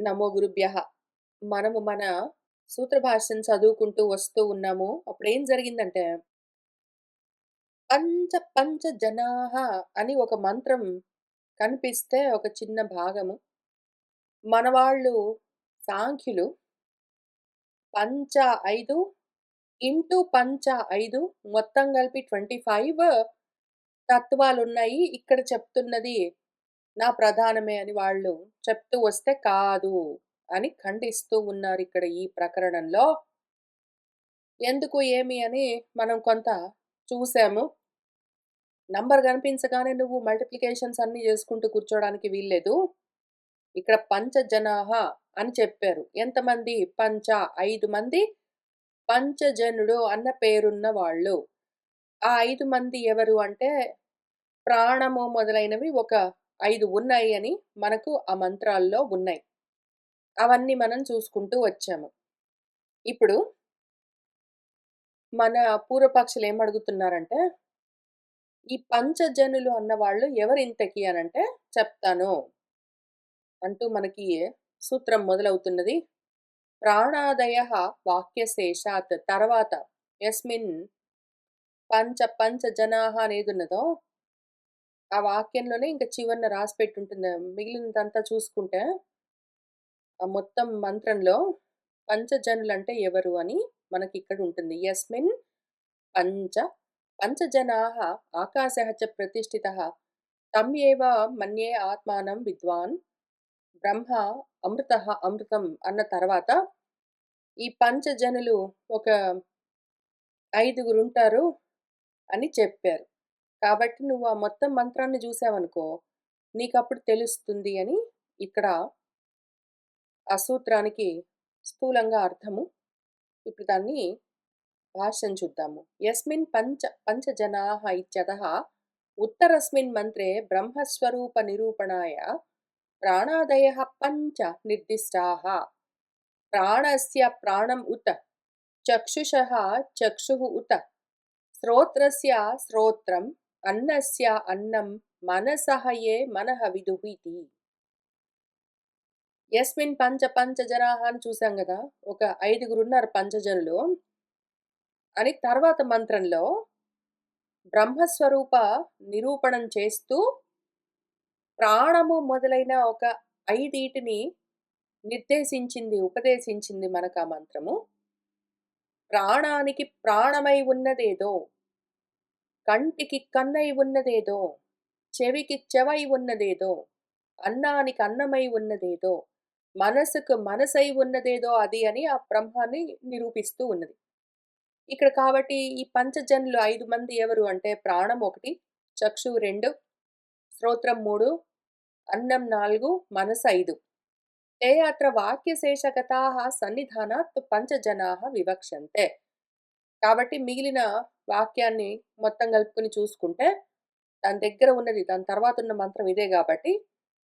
నమో గురుభ్యః. మనము మన సూత్ర భాష్యం చదువుకుంటూ వస్తూ ఉన్నాము. అప్పుడేం జరిగిందంటే, పంచ జనాః అని ఒక మంత్రం కనిపిస్తే ఒక చిన్న భాగము, మనవాళ్ళు సాంఖ్యులు పంచ 5 ఇంటూ పంచ 5 మొత్తం కలిపి 25 తత్వాలున్నాయి. ఇక్కడ చెప్తున్నది నా ప్రధానమే అని వాళ్ళు చెప్తూ వస్తే కాదు అని ఖండిస్తూ ఉన్నారిక్కడ ఈ ప్రకరణంలో. ఎందుకు ఏమి అని మనం కొంత చూసాము. నంబర్ కనిపించగానే నువ్వు మల్టిప్లికేషన్స్ అన్నీ చేసుకుంటూ కూర్చోడానికి వీల్లేదు. ఇక్కడ పంచజనాః అని చెప్పారు. ఎంతమంది? 5 మంది పంచజనుడు అన్న పేరున్న వాళ్ళు. ఆ 5 మంది ఎవరు అంటే ప్రాణము మొదలైనవి ఒక 5 ఉన్నాయి అని మనకు ఆ మంత్రాల్లో ఉన్నాయి. అవన్నీ మనం చూసుకుంటూ వచ్చాము. ఇప్పుడు మన పూర్వపక్షులు ఏమడుగుతున్నారంటే, ఈ పంచజనులు అన్నవాళ్ళు ఎవరింతకి అనంటే చెప్తాను అంటూ మనకి సూత్రం మొదలవుతున్నది. ప్రాణాదయః వాక్యశేషాత్ తర్వాత యస్మిన్ పంచ జనాః అనేదున్నదో, ఆ వాక్యంలోనే ఇంక చివరన రాసిపెట్టుంటుంది. మిగిలినదంతా చూసుకుంటే, ఆ మొత్తం మంత్రంలో పంచజనులంటే ఎవరు అని మనకిక్కడుంటుంది. యస్మిన్ పంచ పంచజనాః ఆకాశः చ ప్రతిష్ఠితः తం ఏవ మన్యే ఆత్మానం విద్వాన్ బ్రహ్మ అమృతం అన్న తర్వాత ఈ పంచజనులు ఒక ఐదుగురుంటారు అని చెప్పారు. కాబట్టి నువ్వు ఆ మొత్తం మంత్రాన్ని జూసావనుకో, నీకప్పుడు తెలుస్తుంది అని ఇక్కడ ఆ సూత్రానికి స్థూలంగా అర్థము. ఇప్పుడు దాన్ని భాష్యం చూద్దాము. యస్మిన్ పంచ జనాః ఇత్యతః ఉత్తరస్మిన్ మంత్రే బ్రహ్మస్వరూప నిరూపణాయ ప్రాణాదయః పంచ నిర్దిష్టాః. ప్రాణస్య ప్రాణం ఉత, చక్షుషः చక్షుః ఉత, శ్రోత్రస్య శ్రోత్రం, అన్నస్య అన్నం, మనసః ఏ మనః విదుః ఇతి. యస్మిన్ పంచ జనాః అని చూసాం గదా! ఒక ఐదుగురున్నారు పంచజనులు అని తర్వాత మంత్రంలో బ్రహ్మస్వరూప నిరూపణం చేస్తూ ప్రాణము మొదలైన ఒక ఐదీటిని ఉపదేశించింది మనకా మంత్రము. ప్రాణానికి ప్రాణమై ఉన్నదేదో, కంటికి కన్నై ఉన్నదేదో, చెవికి చెవై ఉన్నదేదో, అన్నానికి అన్నమై ఉన్నదేదో, మనసుకు మనసై ఉన్నదేదో అది అని ఆ బ్రహ్మాన్ని నిరూపిస్తూ ఉన్నది. ఇక్కడ కాబట్టి ఈ పంచజనులు 5 మంది ఎవరు అంటే ప్రాణం 1, చక్షువు 2, శ్రోత్రం 3, అన్నం 4, మనసు 5. ते अत्र వాక్యశేషగతాః సన్నిధానాత్ పంచజనాః వివక్షంతే. కాబట్టి మిగిలిన వాక్యాన్ని మొత్తం కలుపుకొని చూసుకుంటే, దాని దగ్గర ఉన్నది దాని తర్వాత ఉన్న మంత్రం ఇదే గాబట్టి,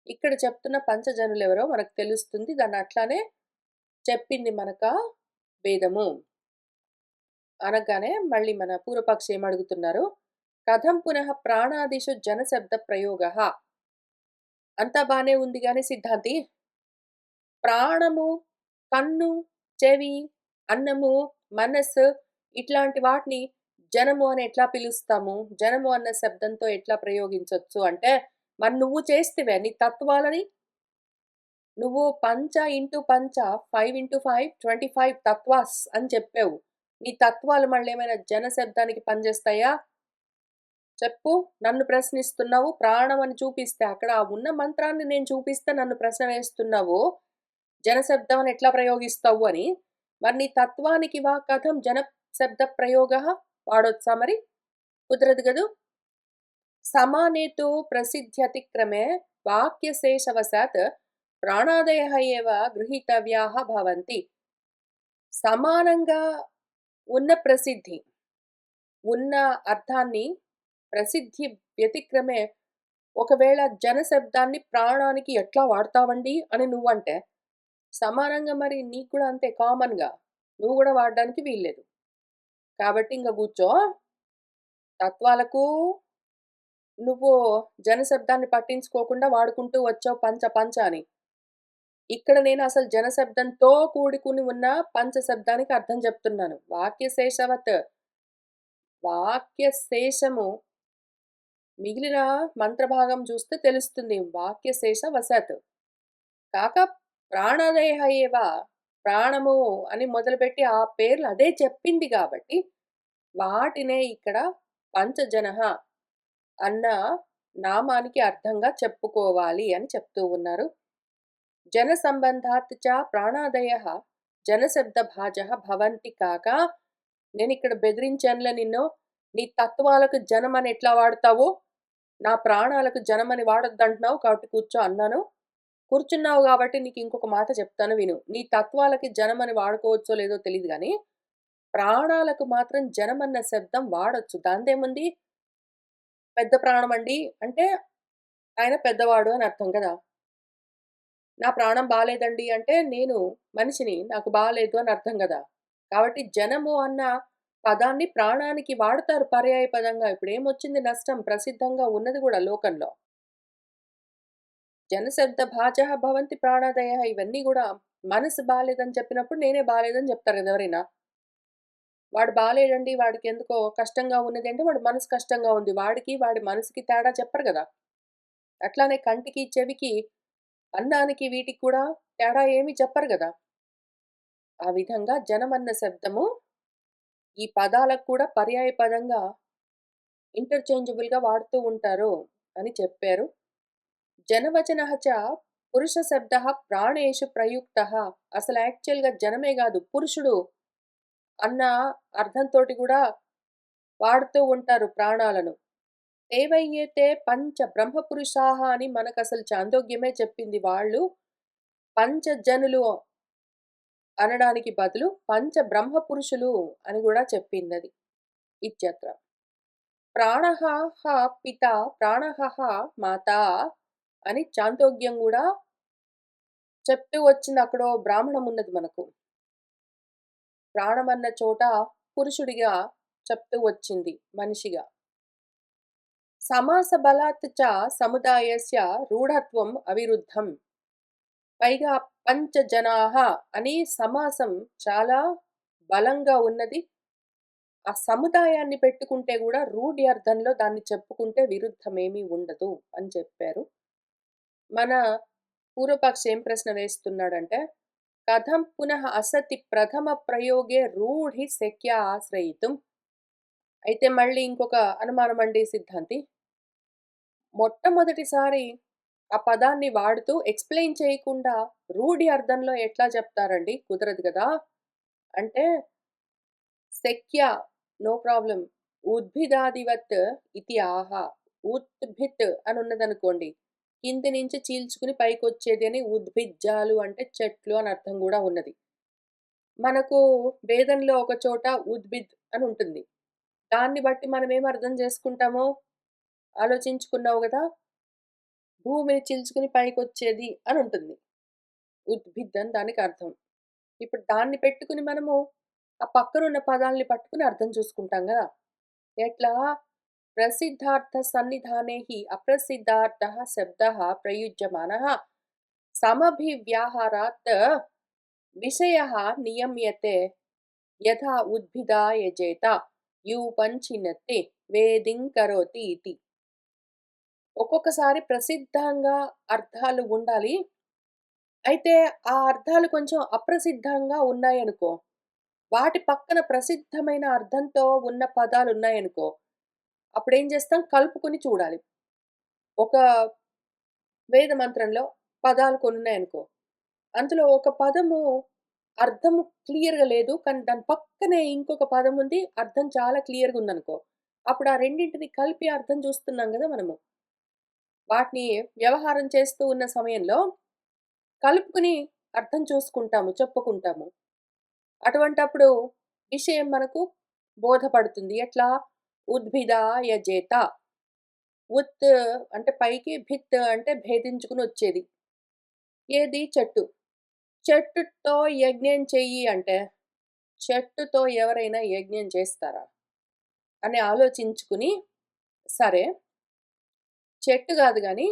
ఇక్కడ చెప్తున్న పంచజనులెవరో మనకు తెలుస్తుంది. దాన్ని అట్లానే చెప్పింది మనకా వేదము. అనగానే మళ్ళీ మన పూర్వపక్షి ఏమడుగుతున్నారు? కథం పునః ప్రాణాదిషు జనశబ్ద ప్రయోగః. అంతా బానే ఉంది గానీ సిద్ధాంతి, ప్రాణము, కన్ను, చెవి, అన్నము, మనస్సు ఇట్లాంటి వాటిని జనము అని ఎట్లా పిలుస్తాము? జనము అన్న శబ్దంతో ఎట్లా ప్రయోగించొచ్చు అంటే, మరి నువ్వు చేస్తివే నీ తత్వాలని. నువ్వు పంచ ఇంటూ పంచ 5 ఇంటూ 5 25 తత్వాస్ అని చెప్పావు. నీ తత్వాలు మళ్ళేమైనా జన శబ్దానికి పనిచేస్తాయా? చెప్పు. నన్ను ప్రశ్నిస్తున్నావు. ప్రాణం అని చూపిస్తే అక్కడ ఆ ఉన్న మంత్రాన్ని నేను చూపిస్తే నన్ను ప్రశ్న వేస్తున్నావు. జనశబ్దం అని ఎట్లా ప్రయోగిస్తావు అని. మరి నీ తత్వానికి కథం జన శబ్ద ప్రయోగః వాడొచ్చా మరి? కుదరదు గదూ! సమానే తు ప్రసిద్ధ్యతిక్రమే వాక్యశేషవశాత్ ప్రాణాదయః ఏవ గృహీతవ్యాః భవంతి. సమానంగా ఉన్న ప్రసిద్ధి, ఉన్న అర్థాన్ని ప్రసిద్ధి వ్యతిక్రమే ఒకవేళ జనశబ్దాన్ని ప్రాణానికి ఎట్లా వాడతావండి అని నువ్వంటే, సమానంగా మరి నీకు కూడా అంతే కామన్‌గా. నువ్వు గూడా వాడడానికి వీల్లేదు. కాబట్టి ఇంక గూర్చో. తత్వాలకు నువ్వు జనశబ్దాన్ని పట్టించుకోకుండా వాడుకుంటూ వచ్చావు పంచ పంచ అని. ఇక్కడ నేను అసలు జనశబ్దంతో కూడుకుని ఉన్న పంచశబ్దానికి అర్థం చెప్తున్నాను. వాక్యశేషవత్ వాక్యశేషము మిగిలిన మంత్రభాగం చూస్తే తెలుస్తుంది. వాక్యశేష వసత్. కాక ప్రాణదేహ ఏవ ప్రాణము అని మొదలుపెట్టి ఆ పేర్లు అదే చెప్పింది కాబట్టి, వాటినే ఇక్కడ పంచజనః అన్న నామానికి అర్థంగా చెప్పుకోవాలి అని చెప్తూ ఉన్నారు. జన సంబంధాత్ చ ప్రాణాదయః జనశబ్దభాజః భవంతి కాక, నేనిక్కడ బెదిరించానులే నిన్ను, నీ తత్వాలకు జనమని ఎట్లా వాడతావు? నా ప్రాణాలకు జనమని వాడొద్దంటున్నావు కాబట్టి కూర్చో అన్నాను. కూర్చున్నావు గాబట్టి నీకింకొక మాట చెప్తాను విను. నీ తత్వాలకి జనమని వాడుకోవచ్చో లేదో తెలీదు గానీ, ప్రాణాలకు మాత్రం జనమన్న శబ్దం వాడొచ్చు. దానిదేముంది? పెద్ద ప్రాణమండి అంటే ఆయన పెద్దవాడు అని అర్థం గదా! నా ప్రాణం బాలేదండి అంటే నేను మనిషిని, నాకు బాలేదు అని అర్థం గదా! కాబట్టి జనము అన్న పదాన్ని ప్రాణానికి వాడతారు పర్యాయ పదంగా. ఇప్పుడేమొచ్చింది నష్టం? ప్రసిద్ధంగా ఉన్నది గూడా లోకంలో. జనశబ్ద భాజః భవంతి ప్రాణాదయః ఇవన్నీ గూడా మనసు బాలేదని చెప్పినప్పుడు నేనే బాలేదని జెప్తారు గదా ఎవరైనా. వాడు బాలేడండి, వాడికెందుకో కష్టంగా ఉన్నది అంటే వాడి మనసు కష్టంగా ఉంది. వాడికి, వాడి మనసుకి తేడా చెప్పరు గదా! అట్లానే కంటికి, చెవికి, అన్నానికి వీటికి కూడా తేడా ఏమి చెప్పరు గదా! ఆ విధంగా జనమన్న శబ్దము ఈ పదాలకు కూడా పర్యాయ పదంగా ఇంటర్‌చేంజబుల్‌గా వాడుతూ ఉంటారు అని చెప్పారు. జనవచనః చ పురుష శబ్దః ప్రాణేషు ప్రయుక్తః అసలు యాక్చువల్‌గా జనమే గాదు పురుషుడు అన్న అర్థంతోటి గూడా వాడుతూ ఉంటారు ప్రాణాలను. ఏవయ్యేతే పంచ బ్రహ్మపురుషాః అని మనకసలు చాందోగ్యమే చెప్పింది. వాళ్ళు పంచజనులు అనడానికి బదులు పంచ బ్రహ్మపురుషులు అని గూడా చెప్పిందది. ఇత్యత్ర. ప్రాణః హ పిత ప్రాణః మాతా అని చాందోగ్యం గూడా చెప్తూ వచ్చింది. అక్కడో బ్రాహ్మణం ఉన్నది మనకు. ప్రాణమన్న చోట పురుషుడిగా చెప్తూ వచ్చింది మనిషిగా. సమాస బలాత్ చ సముదాయస్య రూఢత్వం అవిరుద్ధం. పైగా పంచజనాః అని సమాసం చాలా బలంగా ఉన్నది. ఆ సముదాయాన్ని పెట్టుకుంటే గూడా రూఢి అర్థంలో దాన్ని చెప్పుకుంటే విరుద్ధమేమీ ఉండదు అని చెప్పారు. మన పూర్వపక్షి ఏం ప్రశ్న వేస్తున్నాడంటే, కథం పునః అసతి ప్రథమ ప్రయోగే రూఢి శక్య ఆశ్రయితుం. అయితే మళ్ళీ ఇంకొక అనుమానమండి సిద్ధాంతి. మొట్టమొదటిసారి ఆ పదాన్ని వాడుతూ ఎక్స్‌ప్లెయిన్ చేయకుండా రూఢి అర్థంలో ఎట్లా చెప్తారండి? కుదరదు గదా! అంటే శక్య నో ప్రాబ్లమ్. ఉద్భిదాదివత్ ఇతి ఆహ. ఉత్భిత్ అని ఉన్నదనుకోండి. కింది నుంచి చీల్చుకుని పైకొచ్చేది అని ఉద్భిజ్జాలు అంటే చెట్లు అని అర్థం గూడా ఉన్నది. మనకు వేదంలో ఒక చోట ఉద్భిద్ అని ఉంటుంది. దాన్ని బట్టి మనం ఏం అర్థం చేసుకుంటాము? ఆలోచించుకున్నావు గదా! భూమిని చీల్చుకుని పైకొచ్చేది అని ఉంటుంది. ఉద్భిద్ అని దానికి అర్థం. ఇప్పుడు దాన్ని పెట్టుకుని మనము ఆ పక్కనున్న పదాల్ని పట్టుకుని అర్థం చూసుకుంటాం గదా! ఎట్లా? ప్రసిద్ధార్థ సన్నిధానే హి అప్రసిద్ధార్థః శబ్దः ప్రయుజ్యమానः సమభివ్యాహారాత్ విషయः నియమ్యతే యథా ఉద్భిదా యజేత యూపంచినత్తి వేదిం కరోతి ఇతి. ఒక్కొక్కసారి ప్రసిద్ధంగా అర్థాలు ఉండాలి. అయితే ఆ అర్థాలు కొంచెం అప్రసిద్ధంగా ఉన్నాయనుకో, వాటి పక్కన ప్రసిద్ధమైన అర్థంతో ఉన్న పదాలున్నాయనుకో, అప్పుడేం చేస్తాం కలుపుకొని చూడాలి. ఒక వేద మంత్రంలో పదాలు కొన్నున్నాయనుకో, అందులో ఒక పదము అర్థము క్లియర్‌గా లేదు. కానీ దాని పక్కనే ఇంకొక పదముంది. అర్థం చాలా క్లియర్‌గుందనుకో, అప్పుడు ఆ రెండింటిని కలిపి అర్థం చూస్తున్నాం గదా మనము. వాటిని వ్యవహారం చేస్తూ ఉన్న సమయంలో కలుపుకొని అర్థం చూసుకుంటాము, చెప్పుకుంటాము. అటువంటప్పుడు విషయం మనకు బోధపడుతుంది. ఎట్లా? ఉద్భిదా యజేత. ఉత్ అంటే పైకి, భిత్ అంటే భేదించుకొనొచ్చేది. ఏది? చెట్టు. చెట్టుతో యజ్ఞం చెయ్యి అంటే, చెట్టుతో ఎవరైనా యజ్ఞం చేస్తారా? అని ఆలోచించుకుని, సరే చెట్టు గాదు గానీ,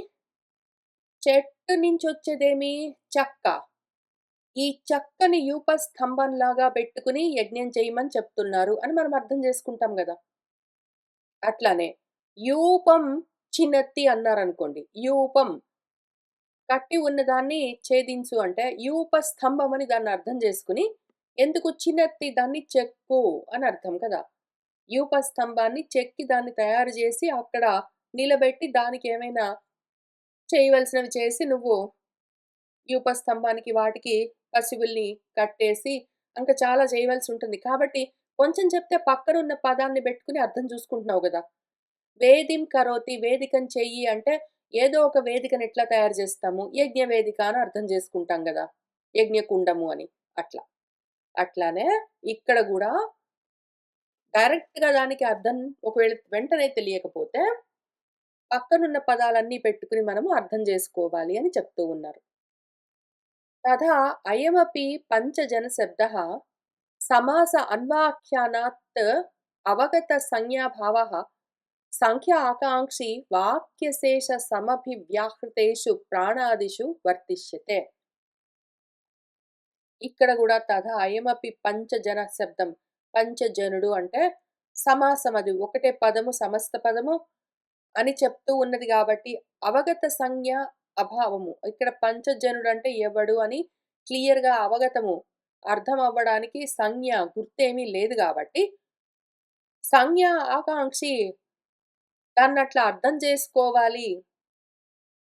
చెట్టు నుంచొచ్చేదేమి? చెక్క. ఈ చెక్కని యూపస్తంభంలాగా పెట్టుకుని యజ్ఞం చేయమని చెప్తున్నారు అని మనం అర్థం చేసుకుంటాం గదా! అట్లానే యూపం చినత్తి అన్నారనుకోండి. యూపం కట్టి ఉన్నదాన్ని ఛేదించు అంటే యూప స్తంభం అని దాన్ని అర్థం చేసుకొని, ఎందుకు చినెత్తి దాన్ని చెక్కు అని అర్థం కదా! యూప స్తంభాన్ని చెక్కి దాన్ని తయారు చేసి అక్కడ నిలబెట్టి దానికేమైనా చేయవలసినవి చేసి నువ్వు యూప స్తంభానికి వాటికి పశువుల్ని కట్టేసి ఇంకా చాలా చేయవలసి ఉంటుంది. కాబట్టి కొంచెం చెప్తే పక్కనున్న పదాన్ని పెట్టుకొని అర్థం చూసుకుంటున్నావు గదా! వేదిం కరోతి వేదికను చెయ్యి అంటే ఏదో ఒక వేదికను ఎట్లా తయారు చేస్తాము? యజ్ఞ వేదిక అని అర్థం చేసుకుంటాం గదా! యజ్ఞకుండము అని. అట్లా. అట్లానే ఇక్కడ గూడా డైరెక్ట్‌గా దానికి అర్థం ఒకవేళ వెంటనే తెలియకపోతే పక్కనున్న పదాలన్నీ పెట్టుకొని మనము అర్థం చేసుకోవాలి అని చెప్తూ ఉన్నారు. తథా అయమపి పంచజనశబ్దः समास अन्वाख्यानात् अवगत संज्ञाभावः संख्या आकांक्षी वाक्यशेष समभिव्याहृतेषु ప్రాణాదిషు వర్తిష్యతే. ఇక్కడ కూడా తథా అయమపి పంచజన శబ్దం. పంచజనుడు అంటే సమాసం అది ఒకటే పదము సమస్త పదము అని చెప్తూ ఉన్నది కాబట్టి అవగత సంజ్ఞ అభావము. ఇక్కడ పంచజనుడు అంటే ఎవడు అని క్లియర్‌గా అవగతము అర్థం అవ్వడానికి సంజ్ఞ గుర్తేమీ లేదు గాబట్టి, సంజ్ఞ ఆకాంక్షి దాన్నట్లా అర్థం చేసుకోవాలి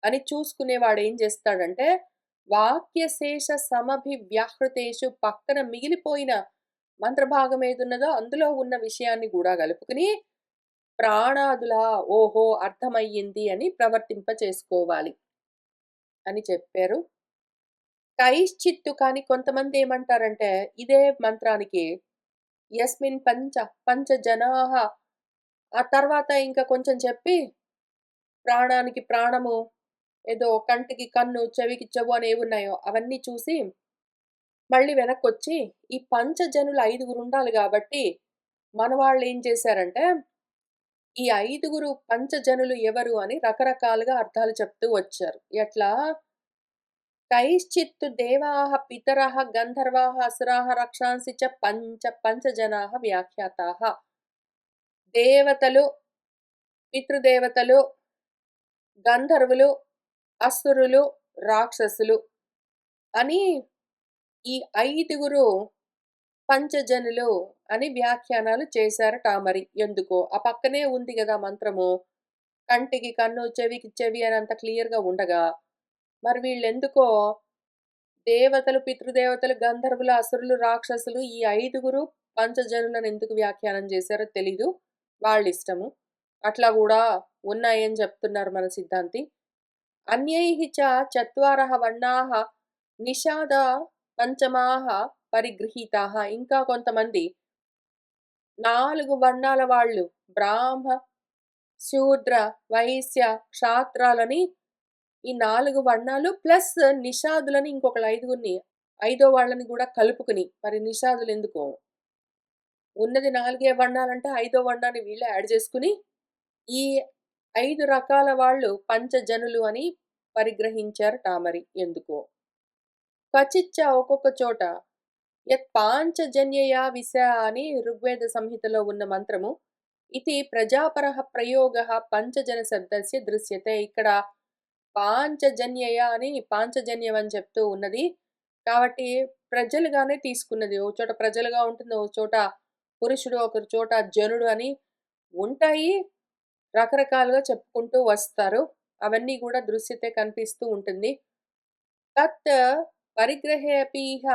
అని చూసుకునేవాడేం జేస్తాడంటే, వాక్యశేష సమభివ్యాహృతేషు పక్కన మిగిలిపోయిన మంత్రభాగం ఏదున్నదో అందులో ఉన్న విషయాన్ని గూడా గలుపుకొని, ప్రాణాదులా ఓహో! అర్థమయ్యింది అని ప్రవర్తింప చేసుకోవాలి అని చెప్పారు. కైశ్చిత్తు కానీ కొంతమందేమంటారంటే, ఇదే మంత్రానికి యస్మిన్ పంచజనాః ఆ తర్వాత ఇంకా కొంచెం చెప్పి, ప్రాణానికి ప్రాణము, ఏదో కంటికి కన్ను, చెవికి చెవు అనేవున్నాయో అవన్నీ చూసి, మళ్ళీ వెనక్కొచ్చి, ఈ పంచజనులు ఐదుగురుండాలి గాబట్టి, మనవాళ్ళేం చేశారంటే, ఈ ఐదుగురు పంచజనులు ఎవరు అని రకరకాలుగా అర్థాలు చెప్తూ వచ్చారు. ఎట్లా? కైశ్చిత్తు దేవాః పితరః గంధర్వాः అసురాः రక్షాంసి చ పంచజనాః వ్యాఖ్యాతాః. దేవతలు, పితృదేవతలు, గంధర్వులు, అసురులు, రాక్షసులు అని ఈ ఐదుగురు పంచజనులు అని వ్యాఖ్యానాలు చేశారట మరి. ఎందుకో? ఆ పక్కనే ఉంది గదా మంత్రము. కంటికి కన్ను, చెవికి చెవి అని అంత క్లియర్‌గా ఉండగా, మరి వీళ్ళెందుకో దేవతలు, పితృదేవతలు, గంధర్వులు, అసురులు, రాక్షసులు ఈ ఐదుగురు పంచజనులను ఎందుకు వ్యాఖ్యానం చేశారో తెలీదు. వాళ్ళిష్టము. అట్లా గూడా ఉన్నాయని చెప్తున్నారు మన సిద్ధాంతి. అన్యైః చ చత్వారः వర్ణాः నిషాద పంచమాః పరిగృహీతాః. ఇంకా కొంతమంది 4 వర్ణాల వాళ్ళు బ్రాహ్మ, శూద్ర, వైశ్య, క్షాత్రాలని ఈ 4 వర్ణాలు ప్లస్ నిషాదులని ఇంకొకళ్ళ ఐదుగురిని, ఐదో వాళ్ళని గూడా కలుపుకొని మరి నిషాదులెందుకు? ఉన్నది 4 వర్ణాలంటే ఐదో వర్ణాన్ని వీళ్ళే యాడ్ చేసుకొని, ఈ 5 రకాల వాళ్ళు పంచజనులు అని పరిగ్రహించారట మరి ఎందుకో? క్వచిచ్చ ఒక్కొక్క చోట యత్ పాంచజన్యయా విశ అని ఋగ్వేద సంహితలో ఉన్న మంత్రము. ఇది ప్రజాపరః ప్రయోగః పంచజన శబ్దస్య దృశ్యతే. ఇక్కడ పాంచజన్యయ అని పాంచజన్యం అని చెప్తూ ఉన్నది. కాబట్టి ప్రజలుగానే తీసుకున్నది. ఓ చోట ప్రజలుగా ఉంటుంది. ఓ చోట పురుషుడు, ఒక చోట జనుడు అని ఉంటాయి. రకరకాలుగా చెప్పుకుంటూ వస్తారు. అవన్నీ గూడా దృశ్యతే కనిపిస్తూ ఉంటుంది. తత్ పరిగ్రహే అపీహ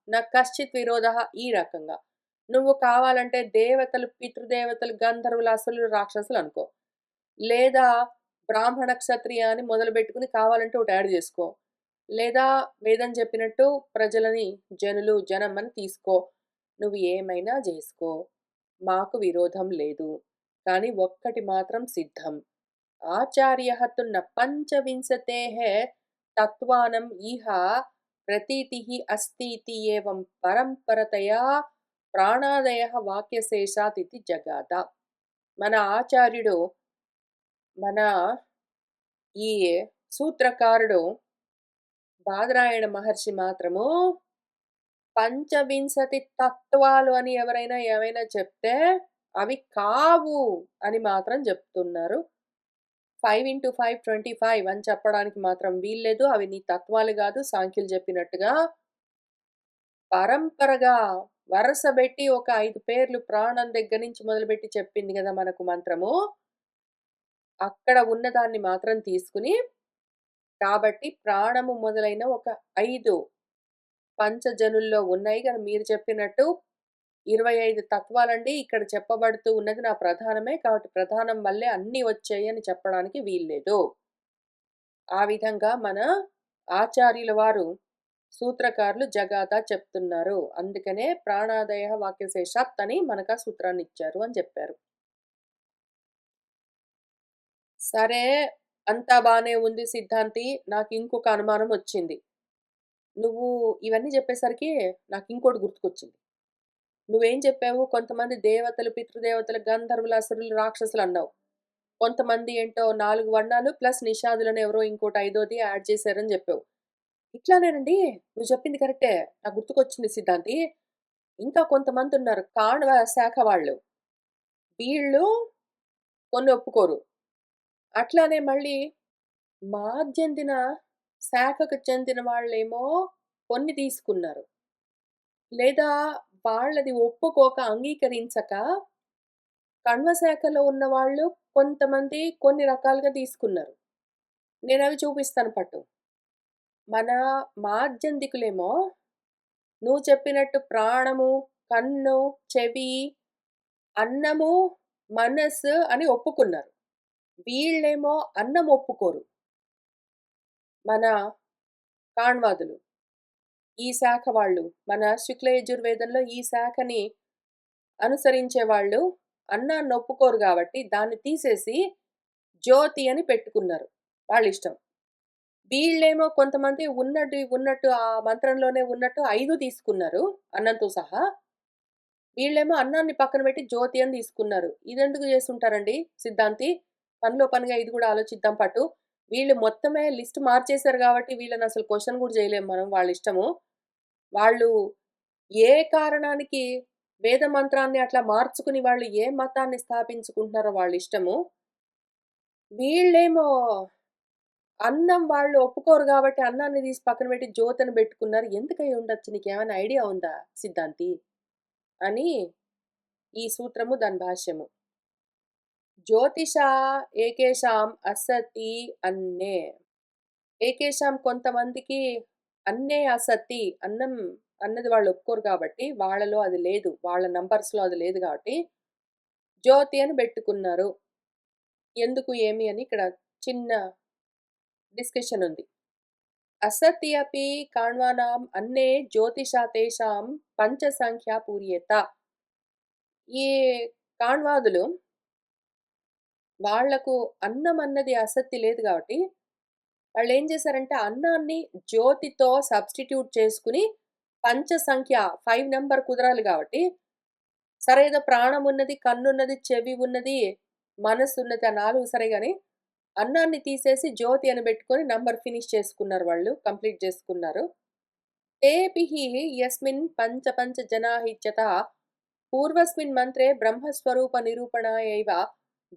న కశ్చిత్ విరోధః. ఈ రకంగా. నువ్వు కావాలంటే దేవతలు, పితృదేవతలు, గంధర్వులు, అసురులు, రాక్షసులు అనుకో. లేదా బ్రాహ్మణ, క్షత్రియ అని మొదలుపెట్టుకొని కావాలంటే ఒకటి యాడ్ చేసుకో. లేదా వేదం చెప్పినట్టు ప్రజలని జనులు, జనం అని తీసుకో. నువ్వు ఏమైనా జేసుకో. మాకు విరోధం లేదు. కానీ ఒక్కటి మాత్రం సిద్ధం. ఆచార్యః తు న పంచవింశతేః తత్వానం ఇహ ప్రతీతిః అస్తి ఏవం పరంపరతయా ప్రాణాదయః వాక్యశేషాత్ ఇతి జగాద. మన ఆచార్యుడు మన ఈ సూత్రకారుడు బాదరాయణ మహర్షి మాత్రము పంచవింశతి తత్వాలు అని ఎవరైనా ఏమైనా చెప్తే అవి కావు అని మాత్రం చెప్తున్నారు. 5 ఇంటూ 5 25 అని చెప్పడానికి మాత్రం వీల్లేదు. అవి నీ తత్వాలు కాదు, సాంఖ్యులు చెప్పినట్టుగా పరంపరగా వరసబెట్టి ఒక 5 పేర్లు ప్రాణం దగ్గర నుంచి మొదలుపెట్టి చెప్పింది కదా మనకు మంత్రము. అక్కడ ఉన్నదాన్ని మాత్రం తీసుకుని, కాబట్టి ప్రాణము మొదలైన ఒక 5 పంచజనుల్లో ఉన్నాయి కానీ మీరు చెప్పినట్టు 25 తత్వాలండి. ఇక్కడ చెప్పబడుతూ ఉన్నది నా ప్రధానమే. కాబట్టి ప్రధానం వల్లే అన్నీ వచ్చాయి అని చెప్పడానికి వీల్లేదు. ఆ విధంగా మన ఆచార్యుల వారు సూత్రకారులు జగాత చెప్తున్నారు. అందుకనే ప్రాణాదయ వాక్యశేషాత్ అని మనకు ఆ సూత్రాన్ని ఇచ్చారు అని చెప్పారు. సరే, అంతా బానే ఉంది సిద్ధాంతి. నాకు ఇంకొక అనుమానం వచ్చింది. నువ్వు ఇవన్నీ చెప్పేసరికి నాకు ఇంకోటి గుర్తుకొచ్చింది. నువ్వేం చెప్పావు? కొంతమంది దేవతలు, పితృదేవతలు, గంధర్వులు, అసురులు, రాక్షసులు అన్నావు. కొంతమంది ఏంటో 4 వర్ణాలు ప్లస్ నిషాదులను ఎవరో ఇంకోటి ఐదోది యాడ్ చేశారని చెప్పావు. ఇట్లానేనండి. నువ్వు చెప్పింది కరెక్టే. నాకు గుర్తుకొచ్చింది సిద్ధాంతి. ఇంకా కొంతమంది ఉన్నారు. కాణ్వ శాఖ వాళ్ళు. వీళ్ళు కొన్ని ఒప్పుకోరు. అట్లానే మళ్ళీ మాద్యందిన శాఖకు చెందిన వాళ్ళేమో కొన్ని తీసుకున్నారు. లేదా వాళ్ళది ఒప్పుకోక, అంగీకరించక కణ్వ శాఖలో ఉన్నవాళ్ళు కొంతమంది కొన్ని రకాలుగా తీసుకున్నారు. నేనవి చూపిస్తాను పట్టు. మన మాద్యందికులేమో నువ్వు చెప్పినట్టు ప్రాణము, కన్ను, చెవి, అన్నము, మనస్సు అని ఒప్పుకున్నారు. వీళ్ళేమో అన్నం ఒప్పుకోరు. మన కాణ్వాదులు. ఈ శాఖ వాళ్ళు. మన శుక్ల యజుర్వేదంలో ఈ శాఖని అనుసరించే వాళ్ళు అన్నాన్ని ఒప్పుకోరు కాబట్టి దాన్ని తీసేసి జ్యోతి అని పెట్టుకున్నారు. వాళ్ళిష్టం. వీళ్ళేమో కొంతమంది ఉన్నట్టు ఆ మంత్రంలోనే ఉన్నట్టు 5 తీసుకున్నారు అన్నంతో సహా. వీళ్ళేమో అన్నాన్ని పక్కన పెట్టి జ్యోతి అని తీసుకున్నారు. ఇదెందుకు చేసుంటారండి సిద్ధాంతి? పనిలో పనిగా ఇది కూడా ఆలోచిద్దాం పట్టు. వీళ్ళు మొత్తమే లిస్ట్ మార్చేశారు కాబట్టి వీళ్ళని అసలు క్వెషన్ కూడా చేయలేము మనం. వాళ్ళిష్టము. వాళ్ళు ఏ కారణానికి వేద మంత్రాన్ని అట్లా మార్చుకుని వాళ్ళు ఏ మతాన్ని స్థాపించుకుంటున్నారో వాళ్ళిష్టము. వీళ్ళేమో అన్నం వాళ్ళు ఒప్పుకోరు గాబట్టి అన్నాన్ని తీసి పక్కన పెట్టి జ్యోతిని బెట్టుకున్నారు. ఎందుకై ఉండొచ్చు? నీకేమైనా ఐడియా ఉందా సిద్ధాంతి? అని ఈ సూత్రము దాని భాష్యము. జ్యోతిషా ఏకేషాం అసతి అన్నే. ఏకేషాం కొంతమందికి అన్నే అసతి అన్నం అన్నది వాళ్ళు ఒప్పుకోరు కాబట్టి వాళ్ళలో అది లేదు. వాళ్ళ నంబర్స్‌లో అది లేదు కాబట్టి జ్యోతి అని బెట్టుకున్నారు. ఎందుకు ఏమి అని ఇక్కడ చిన్న డిస్కషన్ ఉంది. असति अपि काण्वानाम् अन्ये ज्योतिषा तेषां పంచసంఖ్యా పూర్యేత. ఈ కాణ్వాదులు వాళ్లకు అన్నం అన్నది ఆసక్తి లేదు కాబట్టి వాళ్ళు ఏం చేశారంటే అన్నాన్ని జ్యోతితో సబ్స్టిట్యూట్ చేసుకుని పంచసంఖ్య 5 నెంబర్ కుదరాలి కాబట్టి సరే ఏదో ప్రాణం ఉన్నది, కన్నున్నది, చెవి ఉన్నది, మనస్సు ఉన్నది ఆ 4 సరే గాని అన్నాన్ని తీసేసి జ్యోతి అని పెట్టుకొని నంబర్ ఫినిష్ చేసుకున్నారు వాళ్ళు. కంప్లీట్ చేసుకున్నారు. తేభిః యస్మిన్ పంచ పంచ జనాః ఇత్యతః పూర్వస్మిన్ మంత్రే బ్రహ్మస్వరూప నిరూపణాయైవ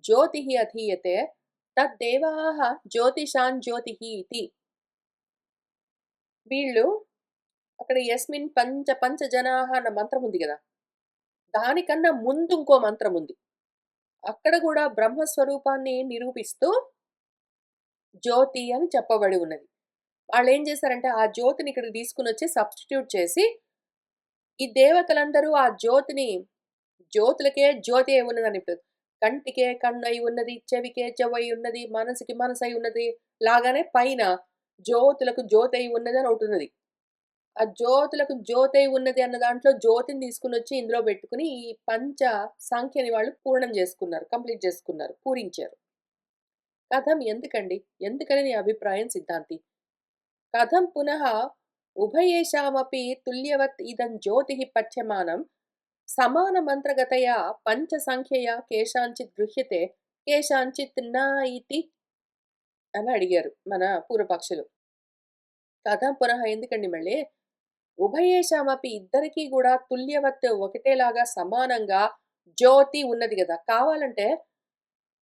జ్యోతిః అధీయతే తద్దేవాః జ్యోతిషాన్ జ్యోతిః ఇతి. వీళ్ళు అక్కడ యస్మిన్ పంచ పంచ జనాః అన్న మంత్రం ఉంది కదా! దానికన్నా ముందు ఇంకో మంత్రం ఉంది. అక్కడ కూడా బ్రహ్మస్వరూపాన్ని నిరూపిస్తూ జ్యోతి అని చెప్పబడి ఉన్నది. వాళ్ళేం చేశారంటే ఆ జ్యోతిని ఇక్కడికి తీసుకొనొచ్చి సబ్స్టిట్యూట్ చేసి ఈ దేవతలందరూ ఆ జ్యోతిని జ్యోతులకే జ్యోతి అయి ఉన్నదని ఇప్పుడు కంటికే కన్నై ఉన్నది, చెవికే చెవై ఉన్నది, మనసుకి మనసై ఉన్నది లాగానే పైన జ్యోతులకు జ్యోతి అయి ఉన్నది అని ఒకటున్నది. ఆ జ్యోతులకు జ్యోతి అయి ఉన్నది అన్న దాంట్లో జ్యోతిని తీసుకొనొచ్చి ఇందులో పెట్టుకొని ఈ పంచ సంఖ్యని వాళ్ళు పూర్ణం చేసుకున్నారు. కంప్లీట్ చేసుకున్నారు. పూరించారు. కథం ఎందుకండి? ఎందుకని నీ అభిప్రాయం సిద్ధాంతి? కథం పునః ఉభయేషామపి తుల్యవత్ ఇదం జ్యోతిః పఠ్యమానం సమానమంత్రగతయా పంచసంఖ్యయా కేషాంచిత్ గృహ్యతే కేషాంచిత్ న ఇతి. అని అడిగారు మన పూర్వపక్షులు. కథం పునః ఎందుకండి మళ్ళీ? ఉభయేషామపి ఇద్దరికీ గూడా తుల్యవత్ ఒకటేలాగా సమానంగా జ్యోతి ఉన్నది గదా! కావాలంటే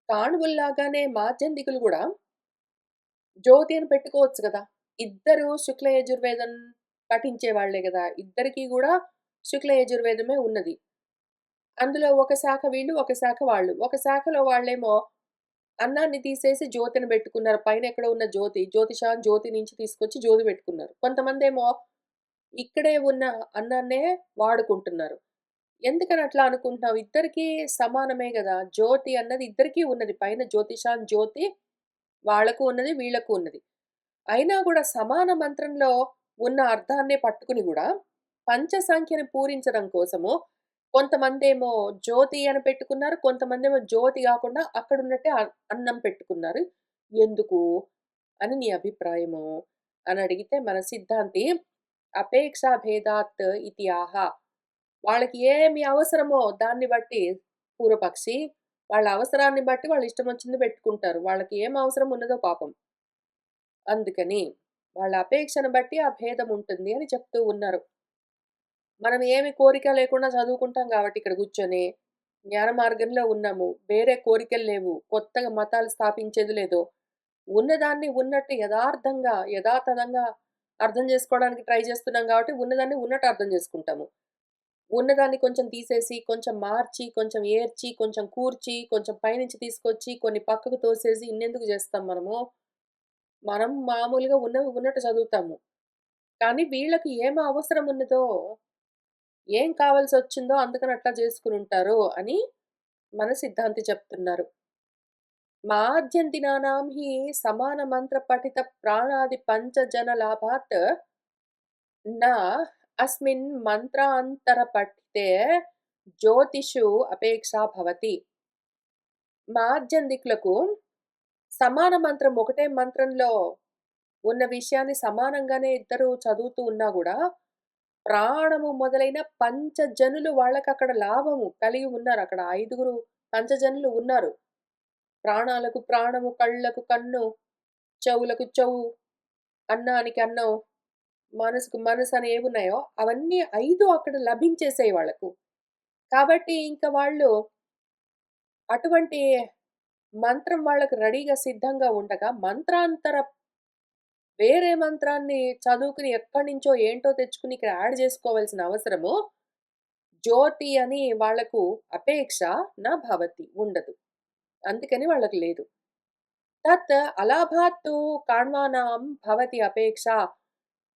కాణువుల్లాగానే మాధ్యందికులు గూడా జ్యోతి అని పెట్టుకోవచ్చు గదా! ఇద్దరు శుక్ల యజుర్వేదం పఠించే వాళ్ళే గదా! ఇద్దరికీ గూడా శుక్ల యజుర్వేదమే ఉన్నది. అందులో ఒక శాఖ వీళ్ళు, ఒక శాఖ వాళ్ళు. ఒక శాఖలో వాళ్ళేమో అన్నాన్ని తీసేసి జ్యోతిని బెట్టుకున్నారు. పైనెక్కడో ఉన్న జ్యోతి, జ్యోతిషాన్ జ్యోతి నుంచి తీసుకొచ్చి జ్యోతి బెట్టుకున్నారు. కొంతమందేమో ఇక్కడే ఉన్న అన్నాన్నే వాడుకుంటున్నారు. ఎందుకని అట్లా అనుకుంటున్నావు? ఇద్దరికీ సమానమే గదా! జ్యోతి అన్నది ఇద్దరికీ ఉన్నది. పైన జ్యోతిషాన్ జ్యోతి వాళ్ళకు ఉన్నది, వీళ్ళకు ఉన్నది. అయినా గూడా సమాన మంత్రంలో ఉన్న అర్థాన్నే పట్టుకుని గూడా పంచ సంఖ్యని పూరించడం కోసము కొంతమందేమో జ్యోతి అని పెట్టుకున్నారు. కొంతమందేమో జ్యోతి గాకుండా అక్కడున్నట్టే అన్నం పెట్టుకున్నారు. ఎందుకు? అని నీ అభిప్రాయము? అని అడిగితే మన సిద్ధాంతి అపేక్షా భేదాత్ ఇతి ఆహ. వాళ్ళకి ఏమి అవసరమో దాన్ని బట్టి పూర్వపక్షి వాళ్ళ అవసరాన్ని బట్టి వాళ్ళ ఇష్టమొచ్చింది పెట్టుకుంటారు. వాళ్ళకి ఏం అవసరం ఉన్నదో పాపం. అందుకని వాళ్ళ అపేక్షను బట్టి ఆ భేదం ఉంటుంది అని చెప్తూ ఉన్నారు. మనం ఏమి కోరిక లేకుండా చదువుకుంటాం గాబట్టి ఇక్కడ కూర్చొని, జ్ఞాన మార్గంలో ఉన్నాము. వేరే కోరికలు లేవు. కొత్తగా మతాలు స్థాపించేది లేదు. ఉన్నదాన్ని ఉన్నట్టు యథార్థంగా, యథాతథంగా అర్థం జేసుకోవడానికి ట్రై చేస్తున్నాం గాబట్టి, ఉన్నదాన్ని ఉన్నట్టు అర్థం జేసుకుంటాము. ఉన్నదాన్ని కొంచెం తీసేసి, కొంచెం మార్చి, కొంచెం ఏర్చి, కొంచెం కూర్చి, కొంచెం పైనుంచి తీసుకొచ్చి, కొన్ని పక్కకు తోసేసి ఇన్నెందుకు జేస్తాం మనము? మనం మామూలుగా ఉన్నవి ఉన్నట్టు చదువుతాము. కానీ వీళ్ళకి ఏం అవసరం ఉన్నదో, ఏం కావాల్సొచ్చిందో అందుకని అట్లా జేసుకొనుంటారు అని మన సిద్ధాంతి చెప్తున్నారు. మాద్యంతినానాం హి సమాన మంత్ర పఠిత ప్రాణాది పంచజన లాభాత్ నా అస్మిన్ మంత్రాంతర పఠితే జ్యోతిషు అపేక్షా భవతి. మాద్యందికులకు సమాన మంత్రం ఒకటే మంత్రంలో ఉన్న విషయాన్ని సమానంగానే ఇద్దరు చదువుతూ ఉన్నా గూడా, ప్రాణము మొదలైన పంచజనులు వాళ్ళకక్కడ లాభము కలిగి ఉన్నారు. అక్కడ 5గురు పంచజనులు ఉన్నారు. ప్రాణాలకు ప్రాణము, కళ్ళకు కన్ను, చెవులకు చెవు, అన్నానికి అన్నం, మనసుకు మనసు అని ఏవున్నాయో అవన్నీ 5 అక్కడ లభించేసాయి వాళ్ళకు. కాబట్టి ఇంక వాళ్ళు అటువంటి మంత్రం వాళ్ళకి రెడీగా సిద్ధంగా ఉండగా మంత్రాంతర వేరే మంత్రాన్ని చదువుకుని ఎక్కడి నుంచో ఏంటో తెచ్చుకుని ఇక్కడ యాడ్ చేసుకోవాల్సిన అవసరము జ్యోతి అని వాళ్ళకు అపేక్ష నా భవతి ఉండదు. అందుకని వాళ్ళకి లేదు. తత్ అలాభాత్తు కాణ్వానాం భవతి అపేక్ష.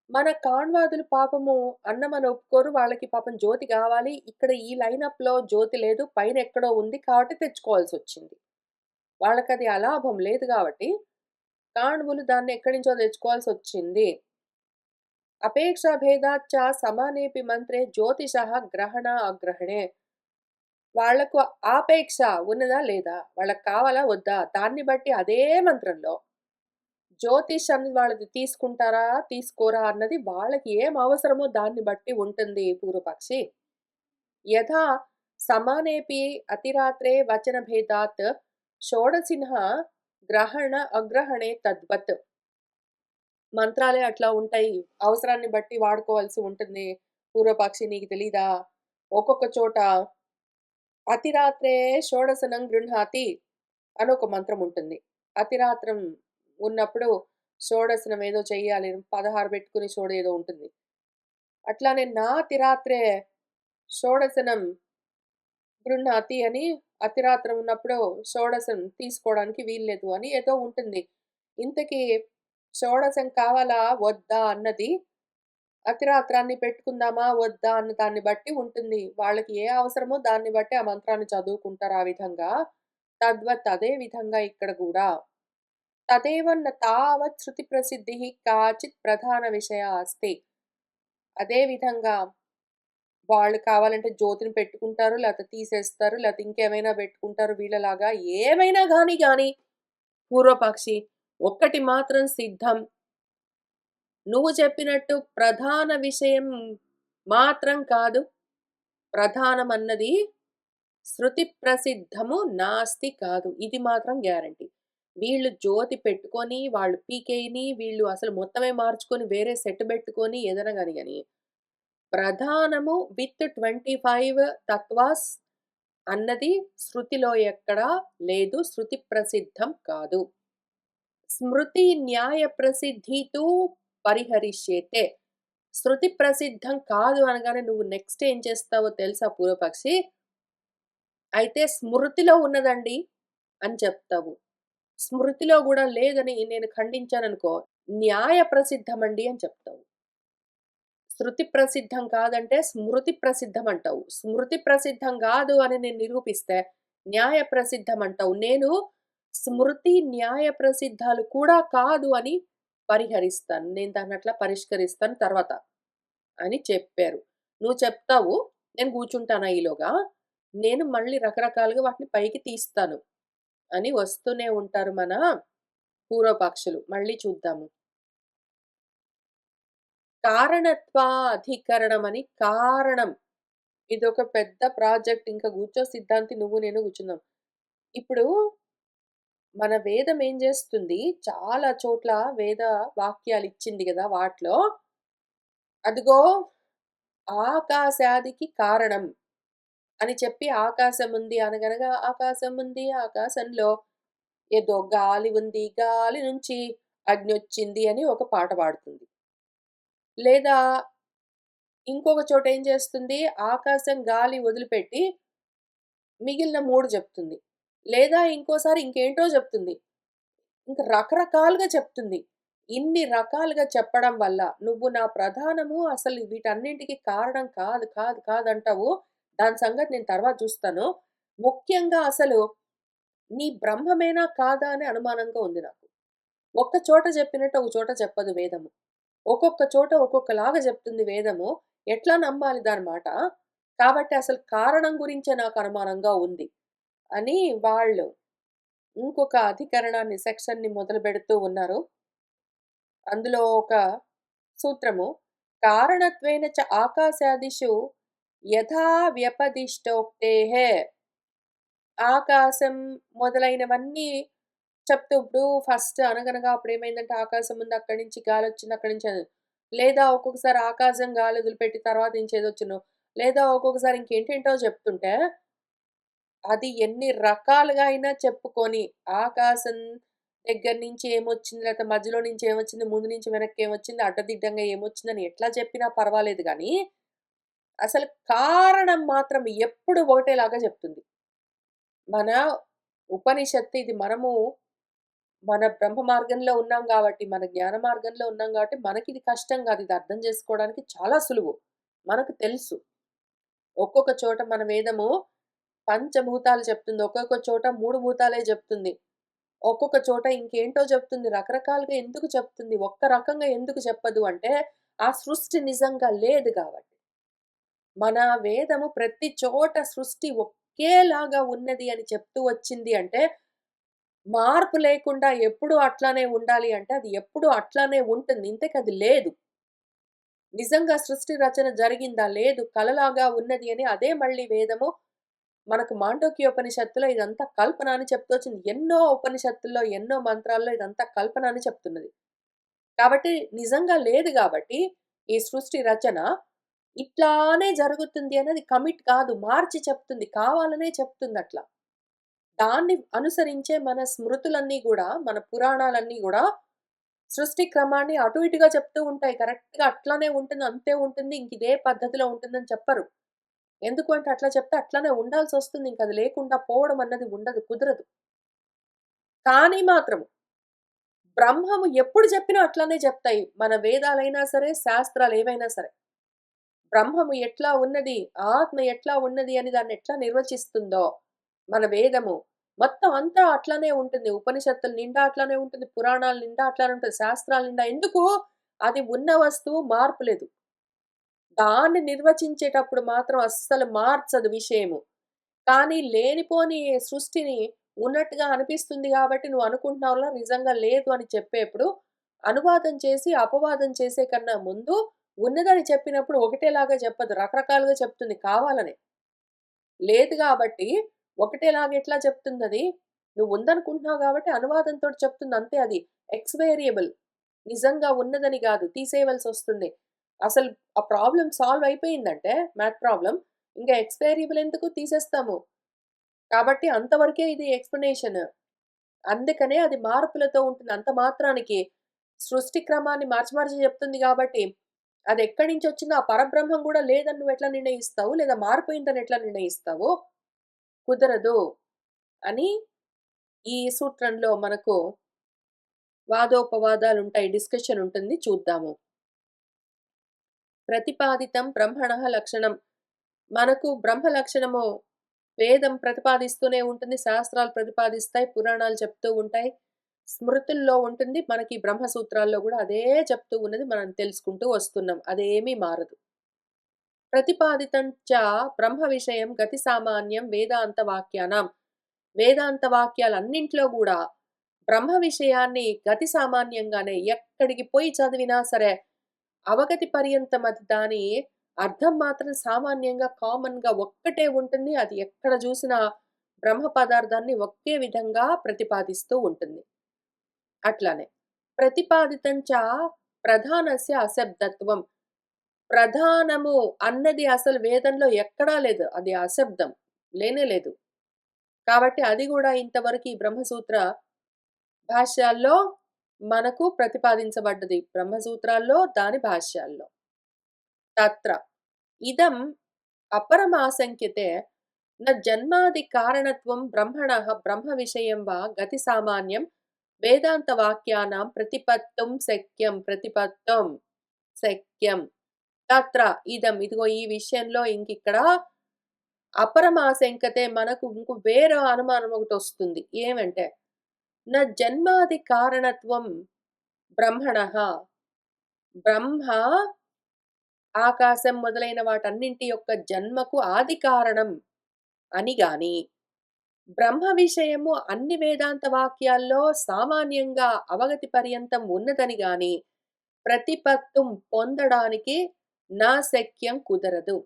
మన కాణ్వాదులు పాపము అన్నమని ఒప్పుకోరు. వాళ్ళకి పాపం జ్యోతి గావాలి. ఇక్కడ ఈ లైనప్‌లో జ్యోతి లేదు. పైన ఎక్కడో ఉంది కాబట్టి తెచ్చుకోవాల్సొచ్చింది. వాళ్ళకది అలాభం లేదు గాబట్టి కాణువులు దాన్ని ఎక్కడి నుంచో తెచ్చుకోవాల్సొచ్చింది. అపేక్షా భేదాచ్చ సమానేపి మంత్రే జ్యోతిషః గ్రహణ అగ్రహణే. వాళ్ళకు ఆపేక్ష ఉన్నదా? లేదా? వాళ్ళకి కావాలా? వద్దా? దాన్ని బట్టి అదే మంత్రంలో జ్యోతిష్ అన్నది వాళ్ళది తీసుకుంటారా? తీసుకోరా? అన్నది వాళ్ళకి ఏం అవసరమో దాన్ని బట్టి ఉంటుంది పూర్వపక్షి. యథా సమానేపి అతిరాత్రే వచనభేదాత్ షోడశినః గ్రహణ అగ్రహణే తద్వత్. మంత్రాలే అట్లా ఉంటాయి. అవసరాన్ని బట్టి వాడుకోవాల్సి ఉంటుంది. పూర్వపక్షి నీకు తెలీదా? ఒక్కొక్క చోట అతిరాత్రే షోడశనం గృహాతి అని ఒక మంత్రం ఉంటుంది. అతిరాత్రం ఉన్నప్పుడు షోడశనం ఏదో చెయ్యాలి. 16 పెట్టుకుని ఏదో ఉంటుంది. అట్లానే నా అతిరాత్రే షోడశనం గృహాతి అని అతిరాత్రం ఉన్నప్పుడు షోడశం తీసుకోవడానికి వీల్లేదు అని ఏదో ఉంటుంది. ఇంతకీ షోడశం కావాలా? వద్దా? అన్నది అతిరాత్రాన్ని పెట్టుకుందామా? వద్దా? అన్న దాన్ని బట్టి ఉంటుంది. వాళ్ళకి ఏ అవసరమో దాన్ని బట్టి ఆ మంత్రాన్ని చదువుకుంటారు ఆ విధంగా. తద్వత్ అదే విధంగా ఇక్కడ గూడా. తదేవ న తావత్ శృతి ప్రసిద్ధిః కాచిత్ ప్రధాన విషయా అస్తి. అదే విధంగా వాళ్ళు కావాలంటే జ్యోతిని పెట్టుకుంటారు. లేతే తీసేస్తారు. లేతే ఇంకేమైనా పెట్టుకుంటారు వీళ్ళలాగా. ఏమైనా గాని పూర్వపక్షి ఒక్కటి మాత్రం సిద్ధం. నువ్వు చెప్పినట్టు ప్రధాన విషయం మాత్రం కాదు. ప్రధానమన్నది శృతి ప్రసిద్ధము నాస్తి కాదు. ఇది మాత్రం గ్యారంటీ. వీళ్ళు జ్యోతి పెట్టుకొని, వాళ్ళు పీకేయని, వీళ్ళు అసలు మొత్తమే మార్చుకొని వేరే సెట్ బెట్టుకొని ఏదైనా గాని ప్రధానము విత్ 25 తత్వాస్ అన్నది శృతిలో ఎక్కడా లేదు. శృతి ప్రసిద్ధం కాదు. స్మృతి న్యాయ ప్రసిద్ధితు పరిహరిష్యేతే. శృతి ప్రసిద్ధం కాదు అనగానే నువ్వు నెక్స్ట్ ఏం చేస్తావో తెలుసా పూర్వపక్షి? అయితే స్మృతిలో ఉన్నదండి అని చెప్తావు. స్మృతిలో గూడా లేదని నేను ఖండించాననుకో, న్యాయ ప్రసిద్ధమండి అని చెప్తావు. శృతి ప్రసిద్ధం కాదంటే స్మృతి ప్రసిద్ధం అంటావు. స్మృతి ప్రసిద్ధం గాదు అని నేను నిరూపిస్తే న్యాయ ప్రసిద్ధం అంటావు. నేను స్మృతి, న్యాయ ప్రసిద్ధాలు కూడా కాదు అని పరిహరిస్తాను. నేను దాన్నట్లా పరిష్కరిస్తాను తర్వాత అని చెప్పారు. నువ్వు చెప్తావు, నేను కూర్చుంటానా ఈలోగా? నేను మళ్ళీ రకరకాలుగా వాటిని పైకి తీస్తాను అని వస్తూనే ఉంటారు మన పూర్వపక్షులు. మళ్ళీ చూద్దాము. కారణత్వాధికరణం అని కారణం. ఇదొక పెద్ద ప్రాజెక్ట్. ఇంకా కూర్చో సిద్ధాంతి నువ్వు నేను కూర్చుందాం. ఇప్పుడు మన వేదం ఏం జేస్తుంది, చాలా చోట్ల వేద వాక్యాలిచ్చింది గదా! వాటిలో అదిగో ఆకాశాదికి కారణం అని చెప్పి ఆకాశముంది అనగనగా ఆకాశముంది, ఆకాశంలో ఏదో గాలి ఉంది, గాలి నుంచి అగ్నొచ్చింది అని ఒక పాట పాడుతుంది. లేదా ఇంకొక చోట ఏం చేస్తుంది, ఆకాశం, గాలి వదిలిపెట్టి మిగిలిన 3 చెప్తుంది. లేదా ఇంకోసారి ఇంకేంటో చెప్తుంది. ఇంక రకరకాలుగా చెప్తుంది. ఇన్ని రకాలుగా చెప్పడం వల్ల నువ్వు నా ప్రధానము అసలు వీటన్నింటికి కారణం కాదంటావు. దాని సంగతి నేను తర్వాత చూస్తాను. ముఖ్యంగా అసలు నీ బ్రహ్మమేనా కాదా అని అనుమానంగా ఉంది నాకు. ఒక్క చోట చెప్పినట్టు ఒక చోట చెప్పదు వేదము. ఒక్కొక్క చోట ఒక్కొక్కలాగా చెప్తుంది వేదము. ఎట్లా నమ్మాలి దాని మాట? కాబట్టి అసలు కారణం గురించే నాకు అనుమానంగా ఉంది అని వాళ్ళు ఇంకొక అధికరణాన్ని, సెక్షన్‌ని మొదలుపెడుతూ ఉన్నారు. అందులో ఒక సూత్రము కారణత్వేన చ ఆకాశాదిషు యథా వ్యపదిష్టోక్తేః. ఆకాశం మొదలైనవన్నీ చెప్తూ ఇప్పుడు ఫస్ట్ అనగనగా అప్పుడేమైందంటే ఆకాశం ఉంది. అక్కడి నుంచి గాలొచ్చింది. అక్కడి నుంచి అది. లేదా ఒక్కొక్కసారి ఆకాశం గాలి వదిలిపెట్టి తర్వాత నుంచి ఏదొచ్చెనో. లేదా ఒక్కొక్కసారి ఇంకేంటేంటో చెప్తుంటే అది ఎన్ని రకాలుగా అయినా చెప్పుకొని ఆకాశం దగ్గర నుంచి ఏమొచ్చింది, లేకపోతే మధ్యలో నుంచి ఏమొచ్చింది, ముందు నుంచి వెనక్కి ఏమొచ్చింది, అడ్డదిడ్డంగా ఏమొచ్చిందని ఎట్లా చెప్పినా పర్వాలేదు గానీ, అసలు కారణం మాత్రం ఎప్పుడు ఒకటేలాగా చెప్తుంది. మన ఉపనిషత్తు ఇది మనము మన బ్రహ్మ మార్గంలో ఉన్నాం గాబట్టి, మన జ్ఞాన మార్గంలో ఉన్నాం గాబట్టి, మనకిది కష్టం గాదు. ఇది అర్థం జేసుకోవడానికి చాలా సులువు. మనకు తెలుసు. ఒక్కొక్క చోట మన వేదము పంచభూతాలు చెప్తుంది. ఒక్కొక్క చోట 3 భూతాలే జెప్తుంది. ఒక్కొక్క చోట ఇంకేంటో చెప్తుంది. రకరకాలుగా ఎందుకు చెప్తుంది? ఒక్క రకంగా ఎందుకు చెప్పదు అంటే, ఆ సృష్టి నిజంగా లేదు గాబట్టి. మన వేదము ప్రతి చోట సృష్టి ఒకేలాగా ఉన్నది అని చెప్తూ వచ్చింది అంటే, మార్పు లేకుండా ఎప్పుడూ అట్లానే ఉండాలి అంటే, అది ఎప్పుడూ అట్లానే ఉంటుంది. ఇంతకది లేదు. నిజంగా సృష్టి రచన జరిగిందా? లేదు. కలలాగా ఉన్నది అని అదే మళ్ళీ వేదము మనకు మాండూక్యోపనిషత్తులో ఇదంతా కల్పన అని చెప్తొచ్చింది. ఎన్నో ఉపనిషత్తుల్లో, ఎన్నో మంత్రాల్లో ఇదంతా కల్పన అని చెప్తున్నది. కాబట్టి నిజంగా లేదు గాబట్టి, ఈ సృష్టి రచన ఇట్లానే జరుగుతుంది అనేది కమిట్ కాదు. మార్చి చెప్తుంది. కావాలనే చెప్తుందట్లా. దాన్ని అనుసరించే మన స్మృతులన్నీ గూడా, మన పురాణాలన్నీ గూడా సృష్టి క్రమాన్ని అటు ఇటుగా చెప్తూ ఉంటాయి. కరెక్ట్‌గా అట్లానే ఉంటుంది, అంతే ఉంటుంది, ఇంకిదే పద్ధతిలో ఉంటుందని చెప్పరు. ఎందుకు అంటే అట్లా చెప్తే అట్లనే ఉండాల్సొస్తుంది. ఇంకది లేకుండా పోవడం అన్నది ఉండదు. కుదరదు. కానీ మాత్రం బ్రహ్మము ఎప్పుడు చెప్పినా అట్లనే చెప్తాయి. మన వేదాలైనా సరే, శాస్త్రాలేవైనా సరే. బ్రహ్మము ఎట్లా ఉన్నది, ఆత్మ ఎట్లా ఉన్నది అని దాన్నెట్లా నిర్వచిస్తుందో, మన వేదము మొత్తం అంతా అట్లనే ఉంటుంది. ఉపనిషత్తుల నిండా అట్లనే ఉంటుంది. పురాణాల నిండా అట్లనే ఉంటుంది. శాస్త్రాల నిండా ఎందుకు? అది ఉన్న వస్తువు మార్పు లేదు. దాన్ని నిర్వచించేటప్పుడు మాత్రం అస్సలు మార్చదు విషయము. కానీ లేనిపోని సృష్టిని ఉన్నట్టుగా అనిపిస్తుంది గాబట్టి నువ్వు అనుకుంటున్నావులా నిజంగా లేదు అని చెప్పేప్పుడు, అనువాదం చేసి, అపవాదం చేసే కన్నా ముందు ఉన్నదని చెప్పినప్పుడు ఒకటేలాగా చెప్పదు. రకరకాలుగా చెప్తుంది కావాలనే. లేదు గాబట్టి ఒకటేలాగా ఎట్లా చెప్తుందది? నువ్వు ఉందనుకుంటున్నావు కాబట్టి అనువాదంతోటి చెప్తుంది అంతే అది. X variable. నిజంగా ఉన్నదని గాదు. తీసేయవలసొస్తుంది. అసలు ఆ ప్రాబ్లమ్ సాల్వ్ అయిపోయిందంటే మ్యాథ్ ప్రాబ్లమ్ ఇంకా ఎక్స్ వేరియబుల్ ఎందుకు తీసేస్తాము. కాబట్టి అంతవరకే ఇది ఎక్స్‌ప్లనేషన్. అందుకనే అది మార్పులతో ఉంటుంది. అంత మాత్రానికి సృష్టి క్రమాన్ని మార్చి మార్చి చెప్తుంది గాబట్టి, అదెక్కడి నుంచొచ్చిందో ఆ పరబ్రహ్మం గూడా లేదని నువ్వెట్లా నిర్ణయిస్తావు? లేదా మారిపోయిందని ఎట్లా నిర్ణయిస్తావు? కుదరదు అని ఈ సూత్రంలో మనకు వాదోపవాదాలుంటాయి. డిస్కషన్ ఉంటుంది. చూద్దాము. ప్రతిపాదితం బ్రహ్మణః లక్షణం. మనకు బ్రహ్మ లక్షణము వేదం ప్రతిపాదిస్తూనే ఉంటుంది. శాస్త్రాలు ప్రతిపాదిస్తాయి. పురాణాలు చెప్తూ ఉంటాయి. స్మృతుల్లో ఉంటుంది. మనకి బ్రహ్మ సూత్రాల్లో గూడా అదే చెప్తూ ఉన్నది మనం తెలుసుకుంటూ వస్తున్నాం. అదేమీ మారదు. ప్రతిపాదితం చ బ్రహ్మ విషయం గతి సామాన్యం వేదాంత వాక్యానాం. వేదాంత వాక్యాలన్నింట్లో గూడా బ్రహ్మ విషయాన్ని గతి సామాన్యంగానే ఎక్కడికి పోయి చదివినా సరే అవగతి పర్యంతం అది దాని అర్థం మాత్రం సామాన్యంగా కామన్‌గా ఒక్కటే ఉంటుంది. అది ఎక్కడ జూసినా బ్రహ్మ పదార్థాన్ని ఒకే విధంగా ప్రతిపాదిస్తూ ఉంటుంది. అట్లానే ప్రతిపాదితం చ ప్రధానస్య అశబ్దత్వం. ప్రధానము అన్నది అసలు వేదంలో ఎక్కడా లేదు. అది అశబ్దం. లేనే లేదు. కాబట్టి అది గూడా ఇంతవరకు ఈ బ్రహ్మసూత్ర భాష్యాల్లో మనకు ప్రతిపాదించబడ్డది. బ్రహ్మసూత్రాల్లో, దాని భాష్యాల్లో. తత్ర ఇదం అపరమాశంక్యతే న జన్మాది కారణత్వం బ్రహ్మణః బ్రహ్మ విషయం వా గతి సామాన్యం వేదాంత వాక్యానాం ప్రతిపత్తం శక్యం. తత్ర ఇదం ఇదిగో ఈ విషయంలో ఇంకిక్కడ అపరమాశంకతే మనకు వేరే అనుమానం ఒకటొస్తుంది. ఏమంటే నా జన్మాది కారణత్వం బ్రహ్మణః బ్రహ్మ ఆకాశం మొదలైన వాటన్నింటి యొక్క జన్మకు ఆది కారణం అని గాని, బ్రహ్మ విషయము అన్ని వేదాంత వాక్యాల్లో సామాన్యంగా అవగతి పర్యంతం ఉన్నదని గాని, ప్రతిపత్తుం పొందడానికి నా శక్యం కుదరదు.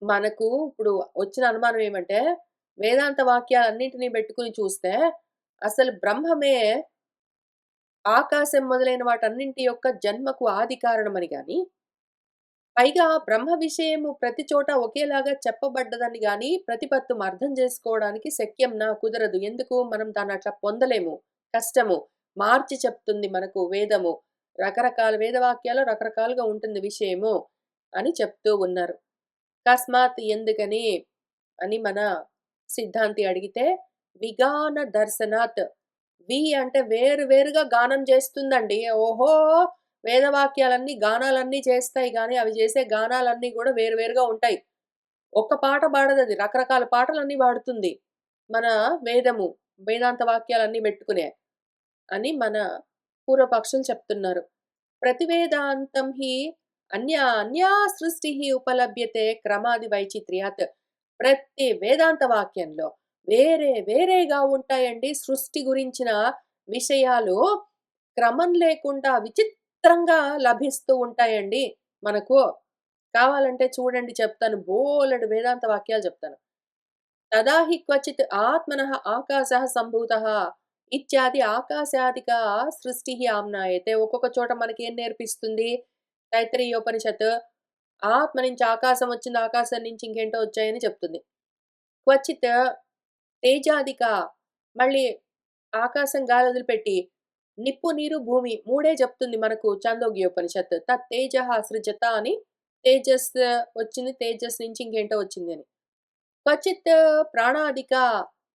మనకు ఇప్పుడు వచ్చిన అనుమానం ఏమంటే, వేదాంత వాక్యాలన్నింటిని బెట్టుకొని చూస్తే, అసలు బ్రహ్మమే ఆకాశం మొదలైన వాటన్నింటి యొక్క జన్మకు ఆది కారణమని గాని, పైగా బ్రహ్మ విషయము ప్రతి చోట ఒకేలాగా చెప్పబడ్డదని గాని, ప్రతిపత్తుం అర్థం జేసుకోవడానికి శక్యం కుదరదు. ఎందుకు? మనం దాన్నట్లా పొందలేము. కష్టము. మార్చి చెప్తుంది మనకు వేదము. రకరకాల వేదవాక్యాలు రకరకాలుగా ఉంటుంది విషయము అని చెప్తూ ఉన్నారు. కస్మాత్ ఎందుకని అని మన సిద్ధాంతి అడిగితే, విగాన దర్శనాత్. అంటే వేరు వేరుగా గానం చేస్తుందండి. ఓహో! వేదవాక్యాలన్నీ గానాలన్నీ చేస్తాయి గానీ, అవి చేసే గానాలన్నీ గూడా వేరు వేరుగా ఉంటాయి. ఒక్క పాట పాడదది. రకరకాల పాటలన్నీ పాడుతుంది. మన వేదము. వేదాంత వాక్యాలన్నీ బెట్టుకునే అని మన పూర్వపక్షులు చెప్తున్నారు. ప్రతివేదాంతం హి అన్యా సృష్టిః ఉపలభ్యతే క్రమాది వైచిత్ర్యాత్. ప్రతి వేదాంత వాక్యంలో వేరే వేరేగా ఉంటాయండి సృష్టి గురించిన విషయాలు క్రమం లేకుండా విచిత్రంగా లభిస్తూ ఉంటాయండి మనకు. కావాలంటే చూడండి చెప్తాను. బోలెడు వేదాంత వాక్యాలు చెప్తాను. తదా హి క్వచిత్ ఆత్మనః ఆకాశः సంభూతः ఇత్యాది ఆకాశాదిక సృష్టిః ఆమ్నాయతే. ఒక్కొక్క చోట మనకేం నేర్పిస్తుంది? తైత్తరీయోపనిషత్ ఆత్మ నుంచి ఆకాశం వచ్చింది, ఆకాశం నుంచి ఇంకేంటో వచ్చాయని చెప్తుంది. క్వచిత్ తేజాదిక మళ్ళీ ఆకాశం గాలి వదిలిపెట్టి నిప్పు, నీరు, భూమి మూడే చెప్తుంది మనకు చాందోగ్యోపనిషత్. తత్తేజః సృజత అని తేజస్ వచ్చింది, తేజస్ నుంచి ఇంకేంటో వచ్చింది అని. క్వచిత్ ప్రాణాదిక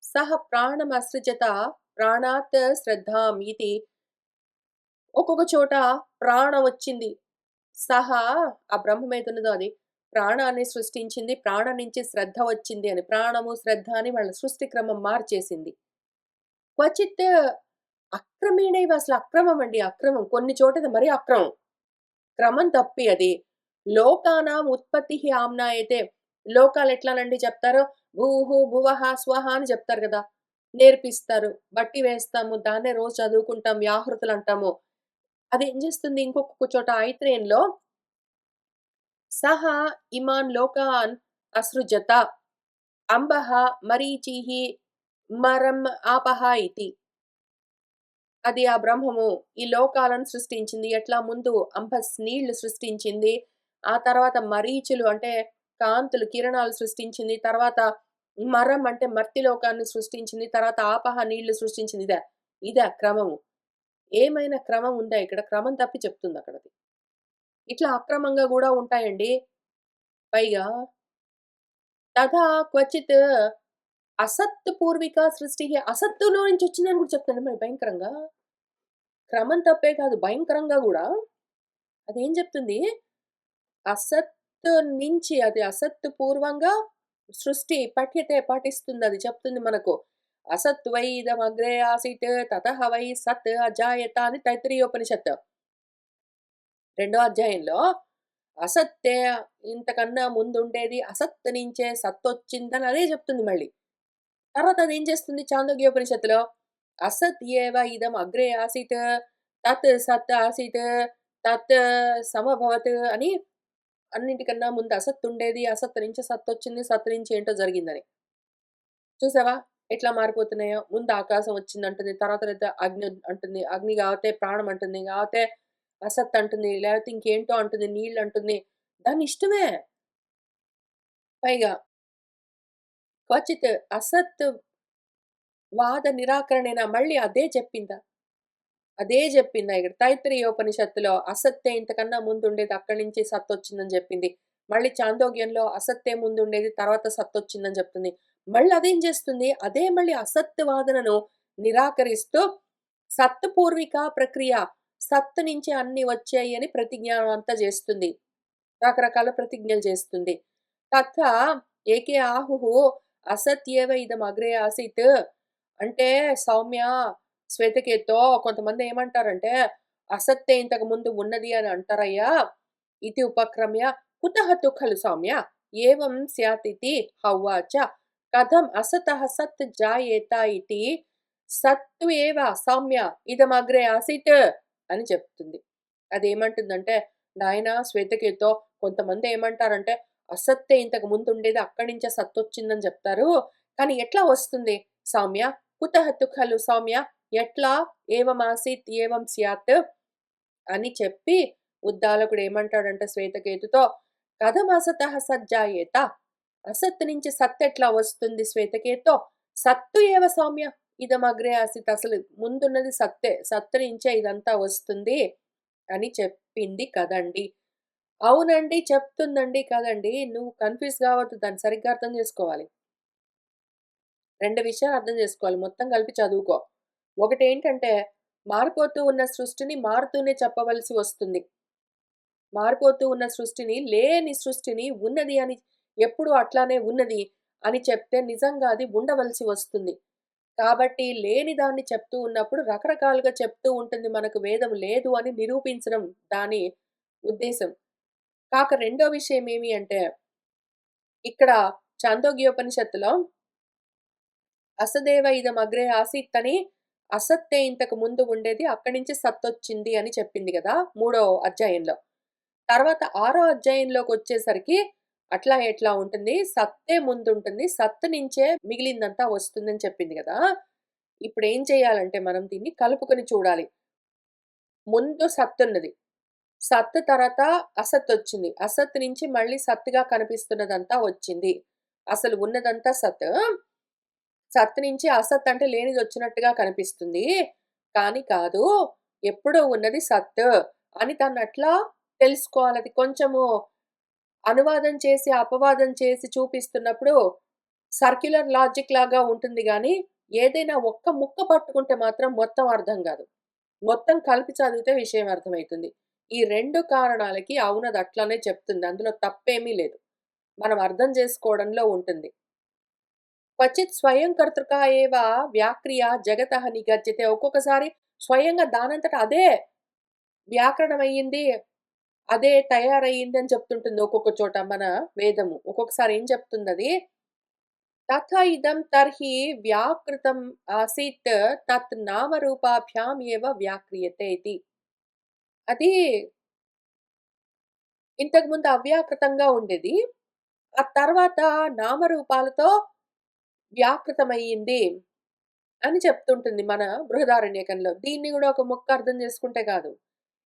సహ ప్రాణమసృజత ప్రాణాత్ శ్రద్ధాం ఇది. ఒక్కొక్క చోట ప్రాణం వచ్చింది. సహా ఆ బ్రహ్మం ఏదున్నదో అది ప్రాణాన్ని సృష్టించింది. ప్రాణం నుంచి శ్రద్ధ వచ్చింది అని. ప్రాణము, శ్రద్ధ అని వాళ్ళ సృష్టి క్రమం మార్చేసింది. క్వచిత్ అక్రమేణైవ అసలు అక్రమం అండి. అక్రమం. కొన్ని చోట మరీ అక్రమం. క్రమం తప్పి అది. లోకానాం ఉత్పత్తిః ఆమ్నాయతే. లోకాలు ఎట్లానండి చెప్తారు? భూః, భువః, స్వః అని చెప్తారు గదా! నేర్పిస్తారు. బట్టి వేస్తాము. దాన్నే రోజు చదువుకుంటాం. వ్యాహృతులంటాము. అదేం చేస్తుంది ఇంకొక చోట ఐత్రేయంలో సహ ఇమాన్ లోకాన్ అసృజత అంబః మరీచిః మరం ఆపహ ఇతి. అది ఆ బ్రహ్మము ఈ లోకాలను సృష్టించింది. ఎట్లా ముందు అంబస్ నీళ్లు సృష్టించింది. ఆ తర్వాత మరీచులు అంటే కాంతులు, కిరణాలు సృష్టించింది. తర్వాత మరం అంటే మర్త్య లోకాన్ని సృష్టించింది. తర్వాత ఆపహ నీళ్లు సృష్టించింది. ఇదా క్రమము. ఏమైనా క్రమం ఉందా ఇక్కడ? క్రమం తప్పి చెప్తుందక్కడది. ఇట్లా అక్రమంగా గూడా ఉంటాయండి. పైగా తథా క్వచిత్ అసత్ పూర్విక సృష్టిః అసత్తులో నుంచి వచ్చిందని కూడా చెప్తుంది మరి భయంకరంగా. క్రమం తప్పే కాదు భయంకరంగా గూడా అదేం చెప్తుంది? అసత్ నుంచి అది అసత్ పూర్వంగా సృష్టి పఠ్యతే పఠిస్తుందది చెప్తుంది మనకు. అసత్ వై ఇదమగ్రే ఆసీత్ తతః వై సత్ అజాయత అని తైత్తిరీయోపనిషత్తు. రెండో అధ్యాయంలో అసత్తే ఇంతకన్నా ముందుండేది అసత్ నుంచే సత్తొచ్చిందని అదే చెప్తుంది మళ్ళీ. తర్వాత అదేం చేస్తుంది చాందోగ్యోపనిషత్తులో అసత్ ఏవ ఇదం అగ్రే ఆసీత్ తత్ సత్ ఆసీత్ తత్ సమభవత్ అని అన్నింటికన్నా ముందు అసత్ ఉండేది. అసత్ నుంచి సత్తొచ్చింది. సత్ నుంచి ఏంటో జరిగిందని. చూసావా? ఎట్లా మారిపోతున్నాయో. ముందు ఆకాశం వచ్చిందంటుంది. తర్వాత అగ్ని అంటుంది. అగ్ని కాకపోతే ప్రాణం అంటుంది. కాకపోతే అసత్ అంటుంది. లేకపోతే ఇంకేంటో అంటుంది. నీళ్ళంటుంది. దానిష్టమే. పైగా క్వచిత్ అసత్ వాద నిరాకరణేనా మళ్ళీ అదే చెప్పిందా? అదే జెప్పిందా ఇక్కడ తైత్తిరీయోపనిషత్తులో అసత్తే ఇంతకన్నా ముందుండేది అక్కడి నుంచి సత్తొచ్చిందని జెప్పింది. మళ్ళీ చాందోగ్యంలో అసత్తే ముందుండేది తర్వాత సత్తొచ్చిందని జెప్తుంది. మళ్ళీ అదేం జేస్తుంది? అదే మళ్ళీ అసత్ వాదనను నిరాకరిస్తూ సత్ పూర్విక ప్రక్రియ సత్ నుంచి అన్నీ వచ్చాయి అని ప్రతిజ్ఞ అంతా జేస్తుంది. రకరకాల ప్రతిజ్ఞలు జేస్తుంది. తథా ఏకే ఆహుః అసత్యేవ ఇదం అగ్రే ఆసీత్ అంటే సౌమ్య, శ్వేతకేతో కొంతమంది ఏమంటారంటే, అసత్తే ఇంతకు ముందు ఉన్నది అని అంటారయ్యా. ఇతి ఉపక్రమ్య కుతః తు ఖలు సౌమ్య ఏవం స్యాతితి హౌవాచ కథం అసతః సత్ జాయేత ఇతి సత్తు ఏవ సౌమ్య ఇదమగ్రే ఆసీత్ అని చెప్తుంది. అదేమంటుందంటే, నాయనా శ్వేతకేతో కొంతమంది ఏమంటారంటే, అసత్తే ఇంతకు ముందుండేది అక్కడి నుంచే సత్తొచ్చిందని జెప్తారు. కానీ ఎట్లా వస్తుంది సౌమ్య? కుతః తు ఖలు సౌమ్య ఎట్లా ఏవమాసీత్ ఏవం స్యాత్ అని చెప్పి ఉద్దాలకుడు ఏమంటాడంటే శ్వేతకేతుతో కథమసతః సజ్జాయేత అసత్ నుంచి సత్ ఎట్లా వస్తుంది శ్వేతకేతో సత్తు ఏవ సౌమ్య ఇదమగ్రే ఆసీత్ అసలు ముందున్నది సత్తే సత్తు నుంచే ఇదంతా వస్తుంది అని చెప్పింది కదండి. అవునండి చెప్తుందండి కదండి. నువ్వు కన్‌ఫ్యూజ్ కావద్దు. దాన్ని సరిగ్గా అర్థం చేసుకోవాలి. 2 విషయాలు అర్థం చేసుకోవాలి. మొత్తం కలిపి చదువుకో. ఒకటేంటంటే, మారిపోతూ ఉన్న సృష్టిని మారుతూనే చెప్పవలసి వస్తుంది. మారిపోతూ ఉన్న సృష్టిని, లేని సృష్టిని ఉన్నది అని ఎప్పుడూ అట్లానే ఉన్నది అని చెప్తే నిజంగా అది ఉండవలసి వస్తుంది. కాబట్టి లేని దాన్ని చెప్తూ ఉన్నప్పుడు రకరకాలుగా చెప్తూ ఉంటుంది మనకు వేదం లేదు అని నిరూపించడం దాని ఉద్దేశం. రెండో విషయం ఏమి అంటే, ఇక్కడ చాందోగ్యోపనిషత్తులో అసదేవ ఇదమగ్రే ఆసీత్ అని అసత్తే ఇంతకు ముందు ఉండేది. అక్కడి నుంచి సత్తొచ్చింది అని చెప్పింది గదా! మూడో అధ్యాయంలో. తర్వాత ఆరో అధ్యాయంలోకొచ్చేసరికి అట్లా ఎట్లా ఉంటుంది? సత్తే ముందుంటుంది. సత్తు నుంచే మిగిలిందంతా వస్తుందని చెప్పింది గదా! ఇప్పుడేం చేయాలంటే మనం దీన్ని కలుపుకొని చూడాలి. ముందు సత్తున్నది. సత్ తర్వాత అసత్తొచ్చింది. అసత్ నుంచి మళ్ళీ సత్తుగా కనిపిస్తున్నదంతా వచ్చింది. అసలు ఉన్నదంతా సత్. సత్ నుంచి అసత్ అంటే లేనిదొచ్చినట్టుగా కనిపిస్తుంది. కానీ కాదు. ఎప్పుడూ ఉన్నది సత్ అని దాన్నట్లా తెలుసుకోవాలి. అది కొంచెము అనువాదం చేసి, అపవాదం చేసి చూపిస్తున్నప్పుడు సర్క్యులర్ లాజిక్ లాగా ఉంటుంది గానీ, ఏదైనా ఒక్క ముక్క పట్టుకుంటే మాత్రం మొత్తం అర్థం గాదు. మొత్తం కలిపి చదివితే విషయం అర్థమైతుంది. ఈ 2 కారణాలకి అవునది అట్లనే చెప్తుంది. అందులో తప్పేమీ లేదు. మనం అర్థం చేసుకోవడంలో ఉంటుంది. క్వచిత్ స్వయం కర్తృక ఏవ వ్యాక్రియ జగతః నిగజ్యతే. ఒక్కొక్కసారి స్వయంగా దానంతట అదే వ్యాకరణమయ్యింది. అదే తయారయ్యింది అని చెప్తుంటుంది ఒక్కొక్క చోట మన వేదము. ఒక్కొక్కసారి ఏం చెప్తుందది? తథా ఇదం తర్హి వ్యాకృతం ఆసీత్ తత్ నామరూపాభ్యాం ఏవ వ్యాక్రియతే ఇతి. అది ఇంతకుముందు అవ్యాకృతంగా ఉండేది. ఆ తర్వాత నామరూపాలతో వ్యాకృతమయ్యింది. అని చెప్తుంటుంది మన బృహదారణ్యకంలో. దీన్ని గూడా ఒక ముక్క అర్థం చేసుకుంటే కాదు.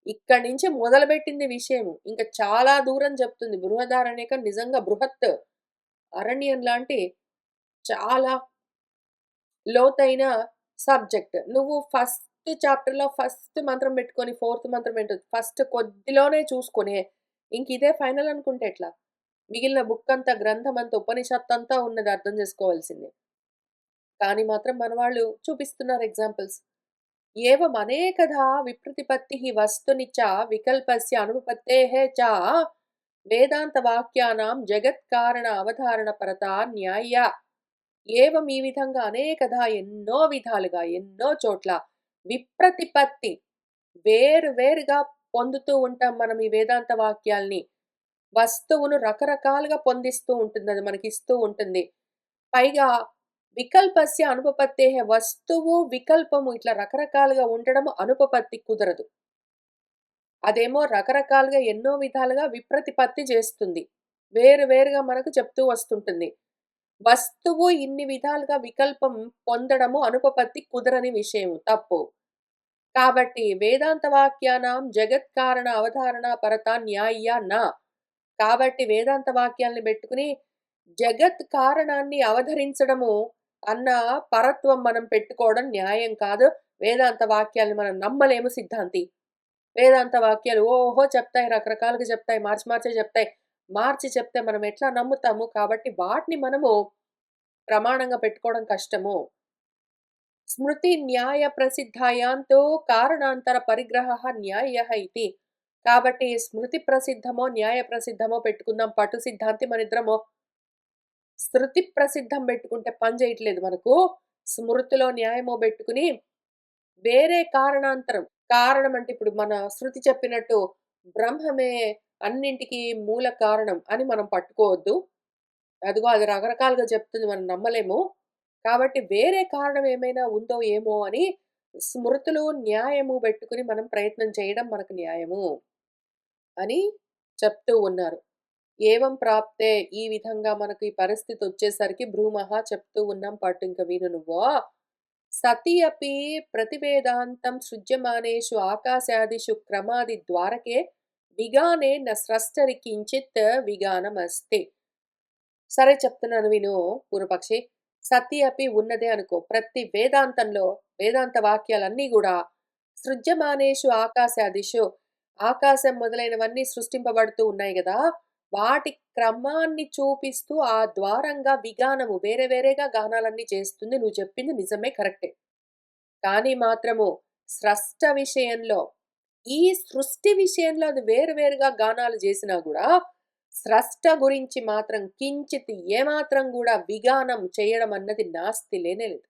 ఇక్కడి నుంచి మొదలుపెట్టింది విషయము. ఇంక చాలా దూరం చెప్తుంది. బృహదారణ్యకం నిజంగా బృహత్ అరణ్యం లాంటి చాలా లోతైన సబ్జెక్ట్. నువ్వు ఫస్ట్ చాప్టర్‌లో ఫస్ట్ మంత్రం పెట్టుకొని, ఫోర్త్ మంత్రం ఏంటో ఫస్ట్ కొద్దిలోనే చూసుకొని, ఇంకిదే ఫైనల్ అనుకుంటే ఎట్లా? మిగిలిన బుక్కంతా, గ్రంథమంతా, ఉపనిషత్తంతా ఉన్నది అర్థం చేసుకోవాల్సిందే. కానీ మాత్రం మనవాళ్ళు చూపిస్తున్నారు ఎగ్జాంపుల్స్. ఏవమనేకధా విప్రతిపత్తిః వస్తునిచ వికల్పస్య అనుపపత్తేః చ వేదాంతవాక్యానాం జగత్కారణ అవధారణ పరతా న్యాయ. ఏవం ఈ విధంగా అనేకధా ఎన్నో విధాలుగా, ఎన్నో చోట్ల విప్రతిపత్తి వేరు వేరుగా పొందుతూ ఉంటాం మనం ఈ వేదాంత వాక్యాల్ని. వస్తువును రకరకాలుగా పొందిస్తూ ఉంటుంది. అది మనకిస్తూ ఉంటుంది. పైగా వికల్పస్య అనుపపత్తేః వస్తువు, వికల్పము ఇట్లా రకరకాలుగా ఉండడము అనుపపత్తి కుదరదు. అదేమో రకరకాలుగా ఎన్నో విధాలుగా విప్రతిపత్తి చేస్తుంది. వేరు వేరుగా మనకు చెప్తూ వస్తుంటుంది. వస్తువు ఇన్ని విధాలుగా వికల్పం పొందడము అనుపపత్తి కుదరని విషయము. తప్పు. కాబట్టి వేదాంత వాక్యానాం జగత్కారణ అవధారణ పరత న్యాయ్య న. కాబట్టి వేదాంత వాక్యాల్ని బెట్టుకుని జగత్ కారణాన్ని అవధరించడము అన్న పరత్వం మనం పెట్టుకోవడం న్యాయం కాదు. వేదాంత వాక్యాల్ని మనం నమ్మలేము సిద్ధాంతి. వేదాంత వాక్యాలు ఓహో! చెప్తాయి. రకరకాలుగా చెప్తాయి. మార్చి మార్చే చెప్తాయి. మార్చి చెప్తే మనం ఎట్లా నమ్ముతాము? కాబట్టి వాటిని మనము ప్రమాణంగా పెట్టుకోవడం కష్టము. స్మృతి న్యాయ ప్రసిద్ధాయాంతో కారణాంతర పరిగ్రహ న్యాయః ఇతి. కాబట్టి స్మృతి ప్రసిద్ధమో, న్యాయ ప్రసిద్ధమో పెట్టుకుందాం. పటు సిద్ధాంతి మనిద్దరము శృతి ప్రసిద్ధం పెట్టుకుంటే పని చేయట్లేదు మనకు. స్మృతిలో న్యాయమో బెట్టుకుని వేరే కారణాంతరం. కారణం అంటే ఇప్పుడు మన శృతి చెప్పినట్టు బ్రహ్మమే అన్నింటికి మూల కారణం అని మనం పట్టుకోవద్దు. అదిగో అది రకరకాలుగా చెప్తుంది మనం నమ్మలేము. కాబట్టి వేరే కారణం ఏమైనా ఉందో ఏమో అని స్మృతులు, న్యాయము బెట్టుకుని మనం ప్రయత్నం చేయడం మనకు న్యాయము అని చెప్తూ ఉన్నారు. ఏవం ప్రాప్తే ఈ విధంగా మనకు ఈ పరిస్థితొచ్చేసరికి భ్రూమః చెప్తూ ఉన్నాం పాటు ఇంక విను నువ్వు. సతి అపి ప్రతివేదాంతం సృజ్యమానేషు ఆకాశాదిషు క్రమాది ద్వారకే విగానే న స్రష్టరి కించిత్ విగానమస్తి. సరే చెప్తున్నాను విను పూర్వపక్షి. సతి అపి ఉన్నదే అనుకో. ప్రతి వేదాంతంలో వేదాంత వాక్యాలన్నీ గూడా సృజ్యమానేషు ఆకాశాదిషు ఆకాశం మొదలైనవన్నీ సృష్టింపబడుతూ ఉన్నాయి గదా! వాటి క్రమాన్ని చూపిస్తూ ఆ ద్వారంగా విగానము వేరే వేరేగా గానాలన్నీ చేస్తుంది. నువ్వు చెప్పింది నిజమే కరెక్టే. కానీ మాత్రము స్రష్ట విషయంలో, ఈ సృష్టి విషయంలో అది వేరు వేరుగా గానాలు జేసినా గూడా, స్రష్ట గురించి మాత్రం కించిత్ ఏమాత్రం గూడా విగానం చేయడం అన్నది నాస్తి లేనే లేదు.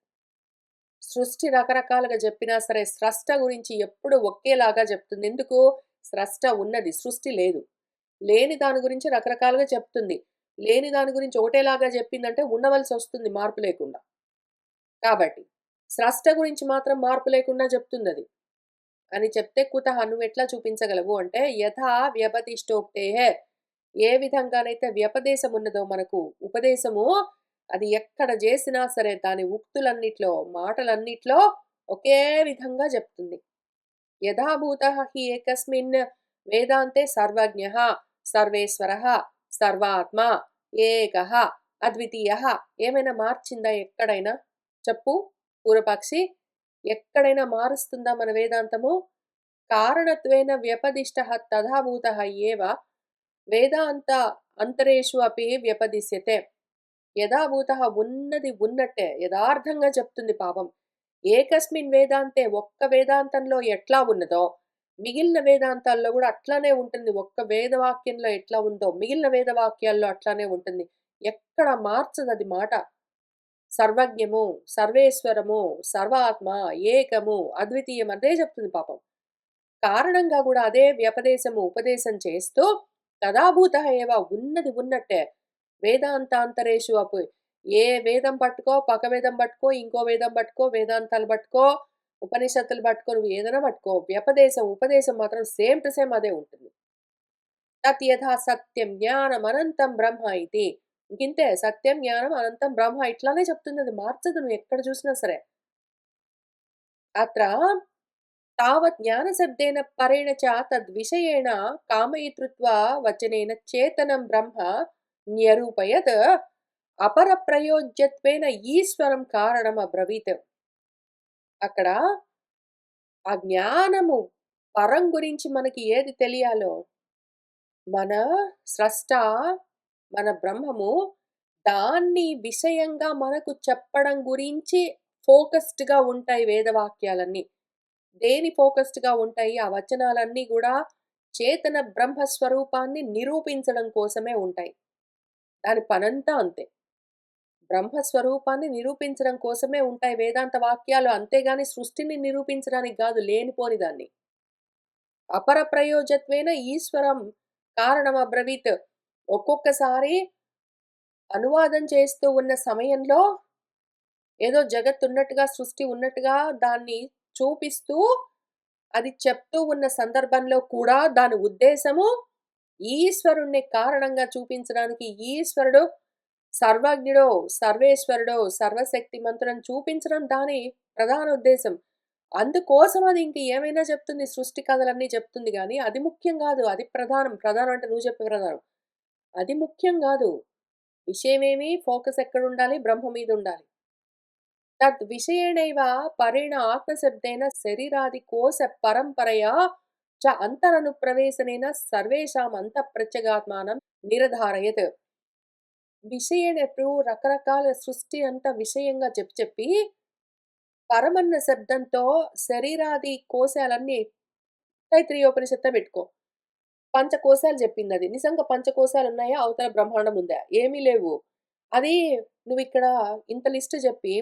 సృష్టి రకరకాలుగా జెప్పినా సరే, స్రష్ట గురించి ఎప్పుడు ఒకేలాగా జెప్తుంది. ఎందుకు? స్రష్ట ఉన్నది, సృష్టి లేదు. లేని దాని గురించి రకరకాలుగా చెప్తుంది. లేని దాని గురించి ఒకటేలాగా జెప్పిందంటే ఉండవలసొస్తుంది మార్పు లేకుండా. కాబట్టి స్రష్ట గురించి మాత్రం మార్పు లేకుండా చెప్తుందది. అని చెప్తే కుతః నువ్వెట్లా చూపించగలవు అంటే, యథా వ్యపదిష్టోక్తేః ఏ విధంగానైతే వ్యపదేశం ఉన్నదో మనకు ఉపదేశము అది ఎక్కడ జేసినా సరే దాని ఉక్తులన్నిట్లో, మాటలన్నిట్లో ఒకే విధంగా జెప్తుంది. యథాభూతః హి ఏకస్మిన్ వేదాంతే సర్వజ్ఞః, సర్వేశ్వరః, సర్వాత్మ, ఏకః, అద్వితీయః. ఏమైనా మార్చిందా ఎక్కడైనా? చెప్పు పూర్వపక్షి. ఎక్కడైనా మారుస్తుందా మన వేదాంతము? కారణత్వేన వ్యపదిష్టః తథాభూతః ఏవ వేదాంత అంతరేషు అపి వ్యపదిశ్యతే. యథాభూతః ఉన్నది ఉన్నట్టే యథార్థంగా చెప్తుంది పాపం. ఏకస్మిన్ వేదాంతే ఒక్క వేదాంతంలో ఎట్లా ఉన్నదో, మిగిలిన వేదాంతాల్లో గూడా అట్లానే ఉంటుంది. ఒక్క వేదవాక్యంలో ఎట్లా ఉందో, మిగిలిన వేదవాక్యాల్లో అట్లానే ఉంటుంది. ఎక్కడ మార్చదది మాట. సర్వజ్ఞము, సర్వేశ్వరము, సర్వాత్మ, ఏకము, అద్వితీయం అదే చెప్తుంది పాపం. కారణంగా గూడా అదే వ్యపదేశము, ఉపదేశం చేస్తూ తదాభూతః ఏవ ఉన్నది ఉన్నట్టే వేదాంతాంతరేషు అపు ఏ వేదం పట్టుకో, పక్క వేదం పట్టుకో, ఇంకో వేదం పట్టుకో, వేదాంతాలు పట్టుకో, ఉపనిషత్తులు పట్టుకో, నువ్వు ఏదైనా పట్టుకో. వ్యపదేశం, ఉపదేశం మాత్రం సేమ్ టు సేమ్ అదే ఉంటుంది. తత్ యథా సత్యం జ్ఞానం అనంతం బ్రహ్మ ఇది. ఇంకింతే సత్యం, జ్ఞానం, అనంతం బ్రహ్మ ఇట్లానే చెప్తుంది. అది మార్చదు నువ్వు ఎక్కడ చూసినా సరే. अत्र तावत् ज्ञानशब्देन परेण च तद्विषयेण कामयितृत्वा वचनेन चेतनं ब्रह्म न्यरूपयत् अपरप्रयोज्यत्वेन ఈశ్వరం కారణమబ్రవీత్. అక్కడ ఆ జ్ఞానము పరం గురించి మనకి ఏది తెలియాలో, మన స్రష్ట, మన బ్రహ్మము దాన్ని విషయంగా మనకు చెప్పడం గురించి ఫోకస్డ్‌గా ఉంటాయి వేదవాక్యాలన్నీ. దేని ఫోకస్డ్‌గా ఉంటాయి? ఆ వచనాలన్నీ గూడా చేతన బ్రహ్మ స్వరూపాన్ని నిరూపించడం కోసమే ఉంటాయి. దాని పనంతా అంతే. బ్రహ్మ స్వరూపాన్ని నిరూపించడం కోసమే ఉంటాయి వేదాంత వాక్యాలు. అంతేగాని సృష్టిని నిరూపించడానికి గాదు లేనిపోని దాన్ని. అపర ప్రయోజత్వేన ఈశ్వరం కారణమబ్రవీత్. ఒక్కొక్కసారి అనువాదం చేస్తూ ఉన్న సమయంలో ఏదో జగత్తున్నట్టుగా, సృష్టి ఉన్నట్టుగా దాన్ని చూపిస్తూ, అది చెప్తూ ఉన్న సందర్భంలో కూడా దాని ఉద్దేశము ఈశ్వరుణ్ణి కారణంగా చూపించడానికి, ఈశ్వరుడు సర్వజ్ఞుడో, సర్వేశ్వరుడో, సర్వశక్తిమంతుడని చూపించడం దాని ప్రధాన ఉద్దేశం. అందుకోసం అది ఇంక ఏమైనా చెప్తుంది. సృష్టి కథలన్నీ చెప్తుంది గానీ, అది ముఖ్యం గాదు. అది ప్రధానం. ప్రధానం అంటే నువ్వు చెప్పే ప్రధానం. అది ముఖ్యం గాదు. విషయమేమి, ఫోకస్ ఎక్కడుండాలి? బ్రహ్మ మీదుండాలి. తద్విషయేణైవ పరేణ ఆత్మశబ్దేన శరీరాదికోశ పరంపరయా చ అంతరనుప్రవేశనేన సర్వేషాం అంతఃప్రత్యగాత్మానం నిరధారయత్. విషయేణ ఎప్పుడు రకరకాల సృష్టి అంతా విషయంగా చెప్పి పరమన్న శబ్దంతో శరీరాది కోశాలన్నీ తైత్రీయోపనిషత్తులో పెట్టుకో. పంచకోశాలు చెప్పిందది. నిజంగా పంచకోశాలున్నాయా? అవతల బ్రహ్మాండం ఉందా? ఏమీ లేవు. అది నువ్విక్కడ ఇంత లిస్ట్ చెప్పి,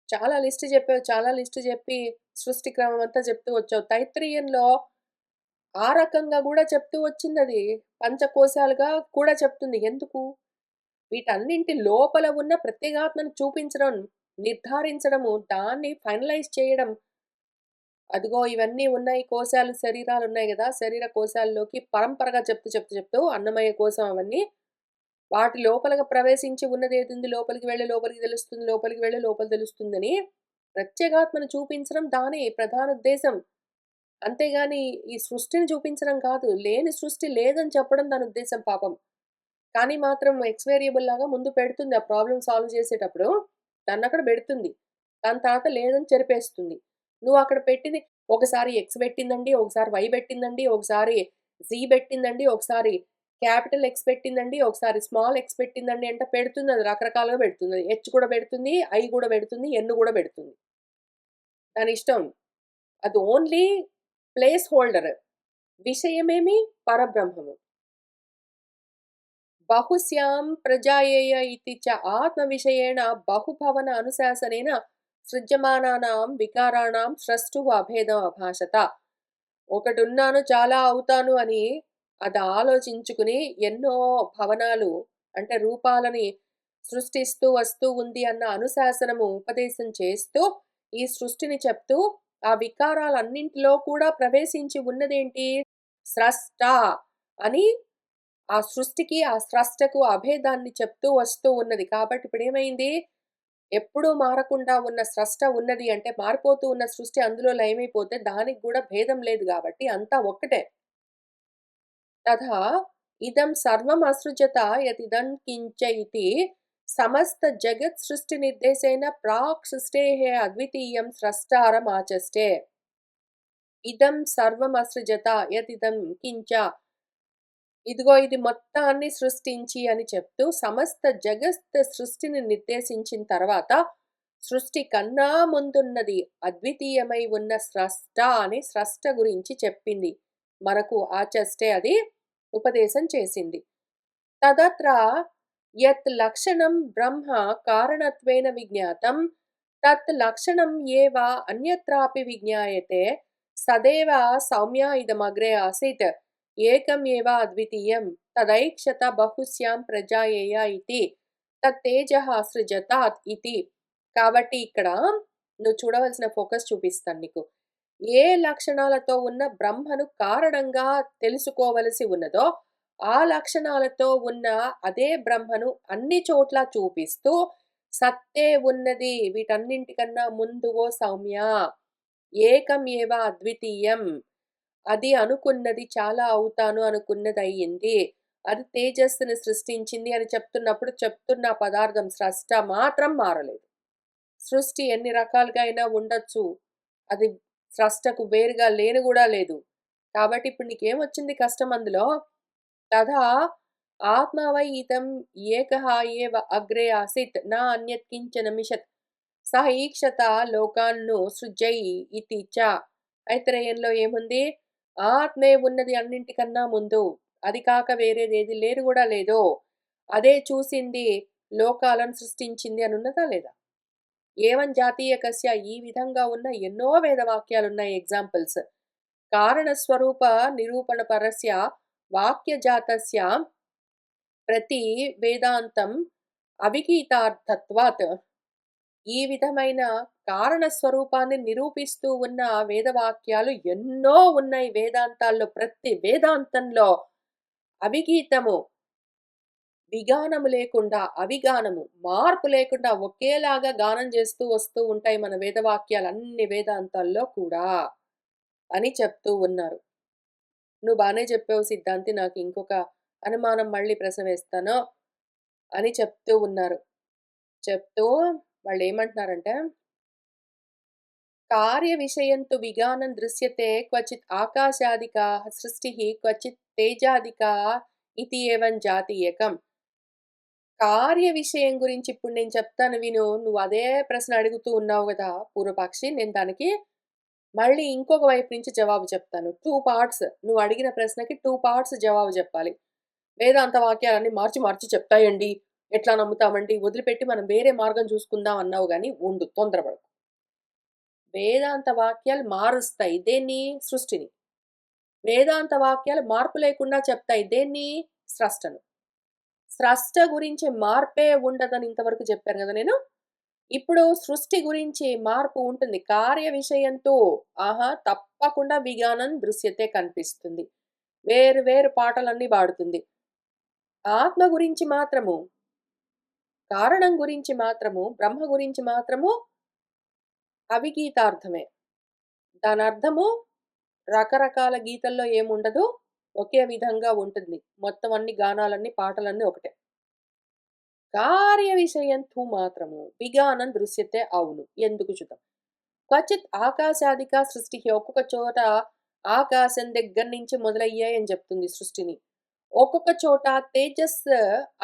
చాలా లిస్ట్ చెప్పావు. చాలా లిస్ట్ చెప్పి సృష్టి క్రమం అంతా చెప్తూ వచ్చావు. తైత్రీయంలో ఆ రకంగా గూడా చెప్తూ వచ్చిందది. పంచకోశాలుగా కూడా చెప్తుంది. ఎందుకు? వీటన్నింటి లోపల ఉన్న ప్రత్యేగాత్మను చూపించడం, నిర్ధారించడము, దాన్ని ఫైనలైజ్ చేయడం. అదిగో ఇవన్నీ ఉన్నాయి కోశాలు, శరీరాలున్నాయి గదా! శరీర కోశాల్లోకి పరంపరగా చెప్తూ అన్నమయ కోశం అవన్నీ. వాటి లోపలగా ప్రవేశించి ఉన్నదేదుంది లోపలికి వెళ్లి లోపలికి తెలుస్తుంది, లోపలికి వెళ్లి లోపల తెలుస్తుందని ప్రత్యేగాత్మను చూపించడం దాని ప్రధాన ఉద్దేశం. అంతేగాని ఈ సృష్టిని చూపించడం కాదు. లేని సృష్టి లేదని చెప్పడం దాని ఉద్దేశం పాపం. కానీ మాత్రం ఎక్స్ వేరియబుల్ లాగా ముందు పెడుతుంది. ఆ ప్రాబ్లమ్ సాల్వ్ చేసేటప్పుడు దాన్నక్కడ బెడుతుంది. దాని తర్వాత లేదని చెరిపేస్తుంది. నువ్వక్కడ పెట్టింది ఒకసారి ఎక్స్ బెట్టిందండి, ఒకసారి వై బెట్టిందండి, ఒకసారి జీ బెట్టిందండి, ఒకసారి క్యాపిటల్ ఎక్స్ పెట్టిందండి, ఒకసారి స్మాల్ ఎక్స్ పెట్టిందండి అంటే పెడుతుంది. అది రకరకాలుగా పెడుతుంది. హెచ్ కూడా పెడుతుంది, ఐ కూడా పెడుతుంది, ఎన్ కూడా పెడుతుంది. దానిష్టం. అది ఓన్లీ ప్లేస్ హోల్డర్. విషయమేమి? పరబ్రహ్మము. బహుశ్యాం ప్రజాయేయ ఇతి చ ఆత్మవిషయేణ బహుభవన అనుశాసనేన సృజ్యమానానాం వికారాణం స్రష్టుః అభేదం అభాషత. ఒకటున్నాను చాలా అవుతాను అని అది ఆలోచించుకుని ఎన్నో భవనాలు అంటే రూపాలని సృష్టిస్తూ వస్తూ ఉంది అన్న అనుశాసనము ఉపదేశం చేస్తూ ఈ సృష్టిని చెప్తూ ఆ వికారాలన్నింటిలో కూడా ప్రవేశించి ఉన్నదేంటి? స్రష్ట అని ఆ సృష్టికి, ఆ స్రష్టకు అభేదాన్ని చెప్తూ వస్తూ ఉన్నది. కాబట్టి ఇప్పుడేమైంది? ఎప్పుడూ మారకుండా ఉన్న స్రష్ట ఉన్నది అంటే, మారిపోతూ ఉన్న సృష్టి అందులో లయమైపోతే దానికి గూడా భేదం లేదు గాబట్టి అంతా ఒక్కటే. తథా ఇదం సర్వం అసృజత యతిదం కించ ఇతి సమస్త జగత్ సృష్టి నిర్దేశేన ప్రాక్ సృష్టేః అద్వితీయం స్రష్టారమాచష్టే. ఇదం సర్వం అసృజత యతిదం కించ. ఇదిగో ఇది మొత్తాన్ని సృష్టించి అని చెప్తూ సమస్త జగత్ సృష్టిని నిర్దేశించిన తర్వాత సృష్టి కన్నా ముందున్నది అద్వితీయమై ఉన్న స్రష్ట అని స్రష్ట గురించి చెప్పింది. మనకు ఆచష్టే అది ఉపదేశం చేసింది. తదత్ర యత్ లక్షణం బ్రహ్మ కారణత్వేన విజ్ఞాతం తత్ లక్షణం ఏవ అన్యత్రాపి విజ్ఞాయతే సదేవ సౌమ్య ఇదమగ్రే ఆసీత్ ఏకం ఏవ అద్వితీయం తదైక్షత బహుశ్యాం ప్రజాయేయ ఇతి తత్తేజః సృజతాత్ ఇతి. కాబట్టి ఇక్కడ నువ్వు చూడవలసిన ఫోకస్ చూపిస్తాను నీకు. ఏ లక్షణాలతో ఉన్న బ్రహ్మను కారణంగా తెలుసుకోవలసి ఉన్నదో ఆ లక్షణాలతో ఉన్న అదే బ్రహ్మను అన్ని చోట్ల చూపిస్తూ సత్తే ఉన్నది వీటన్నింటికన్నా ముందు ఓ సౌమ్య ఏకం ఏవ అద్వితీయం. అది అనుకున్నది చాలా అవుతాను అనుకున్నది అయ్యింది. అది తేజస్సుని సృష్టించింది అని చెప్తున్నప్పుడు చెప్తున్న పదార్థం స్రష్ట మాత్రం మారలేదు. సృష్టి ఎన్ని రకాలుగా అయినా ఉండొచ్చు. అది స్రష్టకు వేరుగా లేను గూడా లేదు. కాబట్టి ఇప్పుడు నీకేమొచ్చింది కష్టం అందులో? తథా ఆత్మ వై ఇదం ఏకః ఏవ అగ్రే ఆసీత్ న అన్యత్ కించన మిషత్ సహ ఈక్షత లోకాన్ను సృజై ఇతి చ. ఐతరేయంలో ఏముంది? ఆత్మే ఉన్నది అన్నింటికన్నా ముందు. అది కాక వేరేదేది లేదు గూడా లేదు. అదే చూసింది, లోకాలను సృష్టించింది అనున్నదా లేదా? ఏవం జాతీయకస్య ఈ విధంగా ఉన్న ఎన్నో వేదవాక్యాలున్నాయి ఎగ్జాంపుల్స్. కారణస్వరూప నిరూపణ పరస్య వాక్యజాతస్య ప్రతి వేదాంతం అవిగీతార్థత్వాత్. ఈ విధమైన కారణ స్వరూపాన్ని నిరూపిస్తూ ఉన్న వేదవాక్యాలు ఎన్నో ఉన్నాయి వేదాంతాల్లో. ప్రతి వేదాంతంలో అవిగీతము, విగానము లేకుండా, అవిగానము, మార్పు లేకుండా ఒకేలాగా గానం చేస్తూ వస్తూ ఉంటాయి మన వేదవాక్యాలు అన్ని వేదాంతాల్లో కూడా అని చెప్తూ ఉన్నారు. నువ్వు బానే చెప్పావు సిద్ధాంతి, నాకు ఇంకొక అనుమానం మళ్ళీ ప్రశ్న అని చెప్తూ ఉన్నారు. చెప్తూ వాళ్ళేమంటున్నారంటే, కార్య విషయం తు విగానం దృశ్యతే క్వచిత్ ఆకాశాదికా సృష్టిః క్వచిత్ తేజాదికా ఇతి ఏవం జాతీయకం. కార్య విషయం గురించి ఇప్పుడు నేను చెప్తాను విను. నువ్వు అదే ప్రశ్న అడుగుతూ ఉన్నావు గదా పూర్వపక్షి. నేను దానికి మళ్ళీ ఇంకొక వైపు నుంచి జవాబు చెప్తాను. 2 పార్ట్స్. నువ్వు అడిగిన ప్రశ్నకి 2 పార్ట్స్ జవాబు జెప్పాలి. వేదాంత వాక్యాలన్నీ మార్చి మార్చి చెప్తాయండి. ఎట్లా నమ్ముతామండి? వదిలిపెట్టి మనం వేరే మార్గం చూసుకుందాం అన్నావు గాని ఉండు, తొందరపడకు. వేదాంత వాక్యాలు మారుస్తాయి. దేన్ని? సృష్టిని. వేదాంత వాక్యాలు మార్పు లేకుండా చెప్తాయి. దేన్ని? స్రష్టను. స్రష్ట గురించి మార్పే ఉండదని ఇంతవరకు చెప్పాను గదా నేను. ఇప్పుడు సృష్టి గురించి మార్పు ఉంటుంది. కార్య విషయంతో ఆహా! తప్పకుండా విగానం దృశ్యతే కనిపిస్తుంది. వేరు వేరు పాటలన్నీ పాడుతుంది. ఆత్మ గురించి మాత్రము, కారణం గురించి మాత్రము, బ్రహ్మ గురించి మాత్రము అవిగీతార్థమే. దానర్థము రకరకాల గీతల్లో ఏముండదు. ఒకే విధంగా ఉంటుంది. మొత్తం అన్ని గానాలన్నీ, పాటలన్నీ ఒకటే. కార్య విషయంతు మాత్రము విగానం దృశ్యతే అవును. ఎందుకు చూద్దాం. క్వచిత్ ఆకాశాదిక సృష్టి. ఒక్కొక్క చోట ఆకాశం దగ్గర నుంచి మొదలయ్యాయని చెప్తుంది సృష్టిని. ఒక్కొక్క చోట తేజస్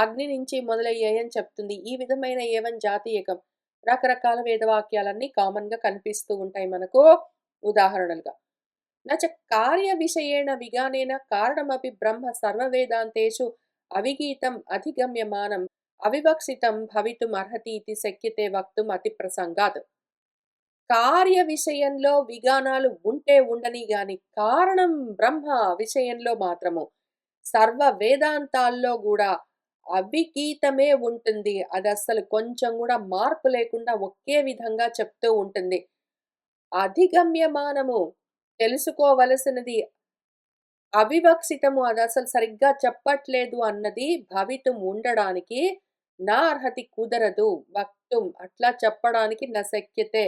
అగ్ని నుంచి మొదలయ్యాయని చెప్తుంది. ఈ విధమైన ఏవం జాతీయకం. రకరకాల వేదవాక్యాలన్నీ కామన్‌గా కనిపిస్తూ ఉంటాయి మనకు ఉదాహరణలుగా. నచ కార్య విషయేణ విగానేన కారణమపి బ్రహ్మ సర్వవేదాంతేషు అవిగీతం అధిగమ్యమానం అవివక్షితం భవితుం అర్హతి ఇతి శక్యతే వక్తుం అతి ప్రసంగాత్. కార్య విషయంలో విగానాలు ఉంటే ఉండని గాని కారణం బ్రహ్మ విషయంలో మాత్రము సర్వ వేదాంతాల్లో గూడా అవిగీతమే ఉంటుంది. అదస్సలు కొంచెం గూడా మార్పు లేకుండా ఒకే విధంగా చెప్తూ ఉంటుంది. అధిగమ్యమానము తెలుసుకోవలసినది, అవివక్షితము అదసలు సరిగ్గా చెప్పట్లేదు అన్నది భవితుం ఉండడానికి నా అర్హతి కుదరదు. వక్తుం అట్లా చెప్పడానికి న శక్యతే.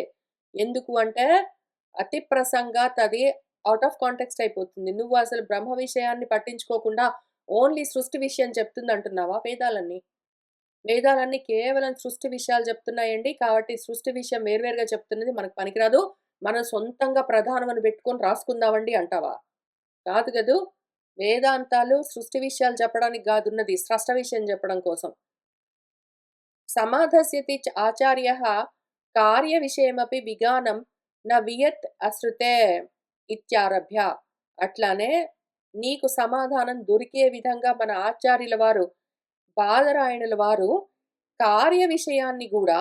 ఎందుకు అంటే అతి ప్రసంగాత్ అది ఔట్ ఆఫ్ కాంటెక్స్ట్ అయిపోతుంది. నువ్వు అసలు బ్రహ్మ విషయాన్ని పట్టించుకోకుండా ఓన్లీ సృష్టి విషయం చెప్తుందంటున్నావా వేదాలన్నీ? వేదాలన్నీ కేవలం సృష్టి విషయాలు చెప్తున్నాయండి. కాబట్టి సృష్టి విషయం వేర్వేరుగా చెప్తున్నది మనకు పనికిరాదు. మనం సొంతంగా ప్రధానమని పెట్టుకొని రాసుకుందామండి అంటావా? కాదు గదూ! వేదాంతాలు సృష్టి విషయాలు చెప్పడానికి గాదున్నది. స్రష్ట విషయం చెప్పడం కోసం. సమాధస్యతి చ ఆచార్యః కార్య విషయమపి విగానం న వియత్ అశ్రుతే ఇత్యారభ్య. అట్లానే నీకు సమాధానం దొరికే విధంగా మన ఆచార్యుల వారు, బాదరాయణుల వారు కార్య విషయాన్ని గూడా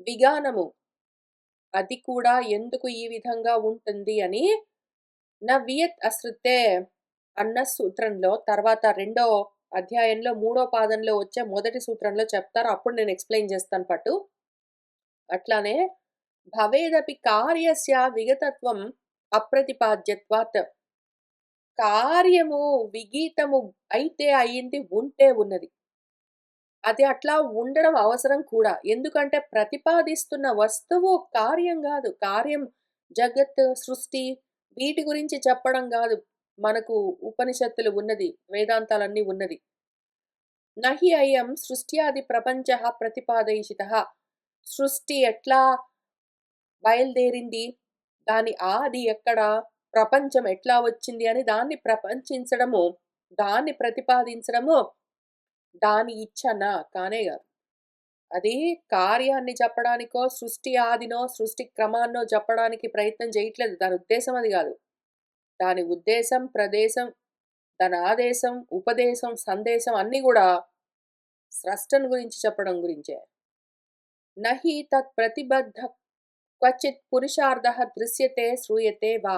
విగానము, అది కూడా ఎందుకు ఈ విధంగా ఉంటుంది అని న వియత్ అశ్రుతే అన్న సూత్రంలో తర్వాత రెండో అధ్యాయంలో మూడో పాదంలో వచ్చే మొదటి సూత్రంలో చెప్తారు. అప్పుడు నేను ఎక్స్‌ప్లెయిన్ చేస్తాను పట్టు. అట్లానే భవేదపి కార్యస్య విగతత్వం అప్రతిపాద్యత్వాత్. కార్యము విగీతము అయితే అయింది, ఉంటే ఉన్నది. అది అట్లా ఉండడం అవసరం కూడా. ఎందుకంటే ప్రతిపాదిస్తున్న వస్తువు కార్యం గాదు. కార్యం జగత్, సృష్టి వీటి గురించి చెప్పడం గాదు. మనకు ఉపనిషత్తులు ఉన్నది. వేదాంతాలన్నీ ఉన్నది. నహి అయం సృష్ట్యాది ప్రపంచః ప్రతిపాదయిషితః. సృష్టి ఎట్లా బయలుదేరింది? దాని ఆది ఎక్కడ? ప్రపంచం ఎట్లా వచ్చింది అని దాన్ని ప్రపంచించడము, దాన్ని ప్రతిపాదించడము దాని ఇచ్ఛనా కానే గాదు. అది కార్యాన్ని చెప్పడానికో, సృష్టి ఆదినో, సృష్టి క్రమాన్నో చెప్పడానికి ప్రయత్నం చేయట్లేదు. దాని ఉద్దేశ్యం అది గాదు. దాని ఉద్దేశం, ప్రదేశం, దాని ఆదేశం, ఉపదేశం, సందేశం అన్నీ గూడా స్రష్టను గురించి చెప్పడం గురించే. నహి తత్ ప్రతిబద్ధ క్వచిత్ పురుషార్థః దృశ్యతే శ్రూయతే వా.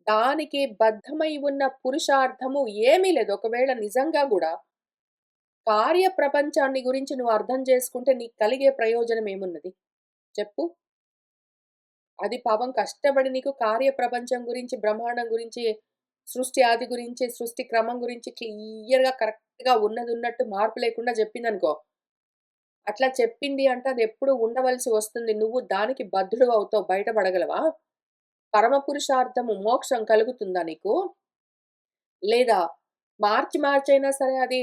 దానికి బద్ధమై ఉన్న పురుషార్థము ఏమీ లేదు. ఒకవేళ నిజంగా గూడా కార్యప్రపంచాన్ని గురించి నువ్వు అర్థం చేసుకుంటే నీకు కలిగే ప్రయోజనం ఏమున్నది? చెప్పు. అది పాపం కష్టపడి నీకు కార్యప్రపంచం గురించి, బ్రహ్మాండం గురించి, సృష్టి ఆది గురించి, సృష్టి క్రమం గురించి క్లియర్‌గా కరెక్ట్‌గా ఉన్నదున్నట్టు మార్పు లేకుండా చెప్పిందనుకో. అట్లా చెప్పింది అంటే అదెప్పుడు ఉండవలసి వస్తుంది. నువ్వు దానికి బద్ధుడు అవుతావు. బయటపడగలవా? పరమపురుషార్థము మోక్షం కలుగుతుందా నీకు? లేదా మార్చైనా సరే అది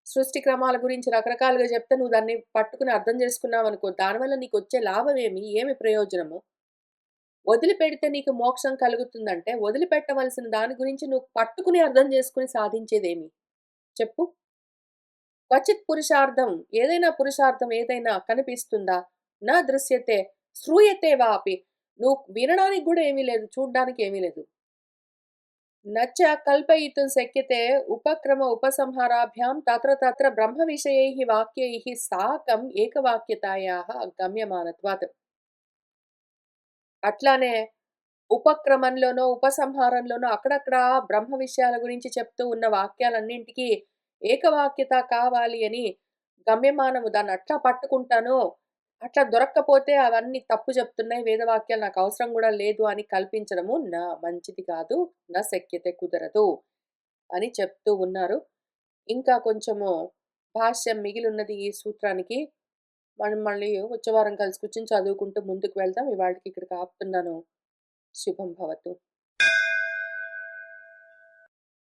సృష్టి క్రమాల గురించి రకరకాలుగా చెప్తే నువ్వు దాన్ని పట్టుకుని అర్థం చేసుకున్నావనుకో, దానివల్ల నీకొచ్చే లాభమేమి? ఏమి ప్రయోజనము? వదిలిపెడితే నీకు మోక్షం కలుగుతుందంటే, వదిలిపెట్టవలసిన దాని గురించి నువ్వు పట్టుకుని అర్థం చేసుకొని సాధించేదేమి? చెప్పు. క్వచిత్ పురుషార్థం ఏదైనా కనిపిస్తుందా? నా దృశ్యతే, శ్రూయతే వాపి. నువ్వు వినడానికి గూడా ఏమీ లేదు. చూడ్డానికి ఏమీ లేదు. నచ కల్పయితుం శక్యతే ఉపక్రమ ఉపసంహారాభ్యాం తత్ర తత్ర బ్రహ్మ విషయైః వాక్యైః సాకం ఏకవాక్యతాయాః గమ్యమానత్వాత్. అట్లానే ఉపక్రమంలోనో, ఉపసంహారంలోనో అక్కడక్కడ బ్రహ్మ విషయాల గురించి చెప్తూ ఉన్న వాక్యాలన్నింటికి ఏకవాక్యత కావాలి అని గమ్యమానము దాన్ని అట్లా పట్టుకుంటాను. అట్లా దొరక్కపోతే అవన్నీ తప్పు చెప్తున్నాయి. వేదవాక్యాలు నాకు అవసరం గూడా లేదు అని కల్పించడము మంచిది కాదు. శక్యతే కుదరదు అని చెప్తూ ఉన్నారు. ఇంకా కొంచెము భాష్యం మిగిలున్నది ఈ సూత్రానికి. మనం మళ్ళీ వచ్చే వారం కలిసి కూర్చొని చదువుకుంటూ ముందుకు వెళ్దాం. ఇవాల్టికి ఇక్కడికి ఆపుతున్నాను. శుభం భవతు.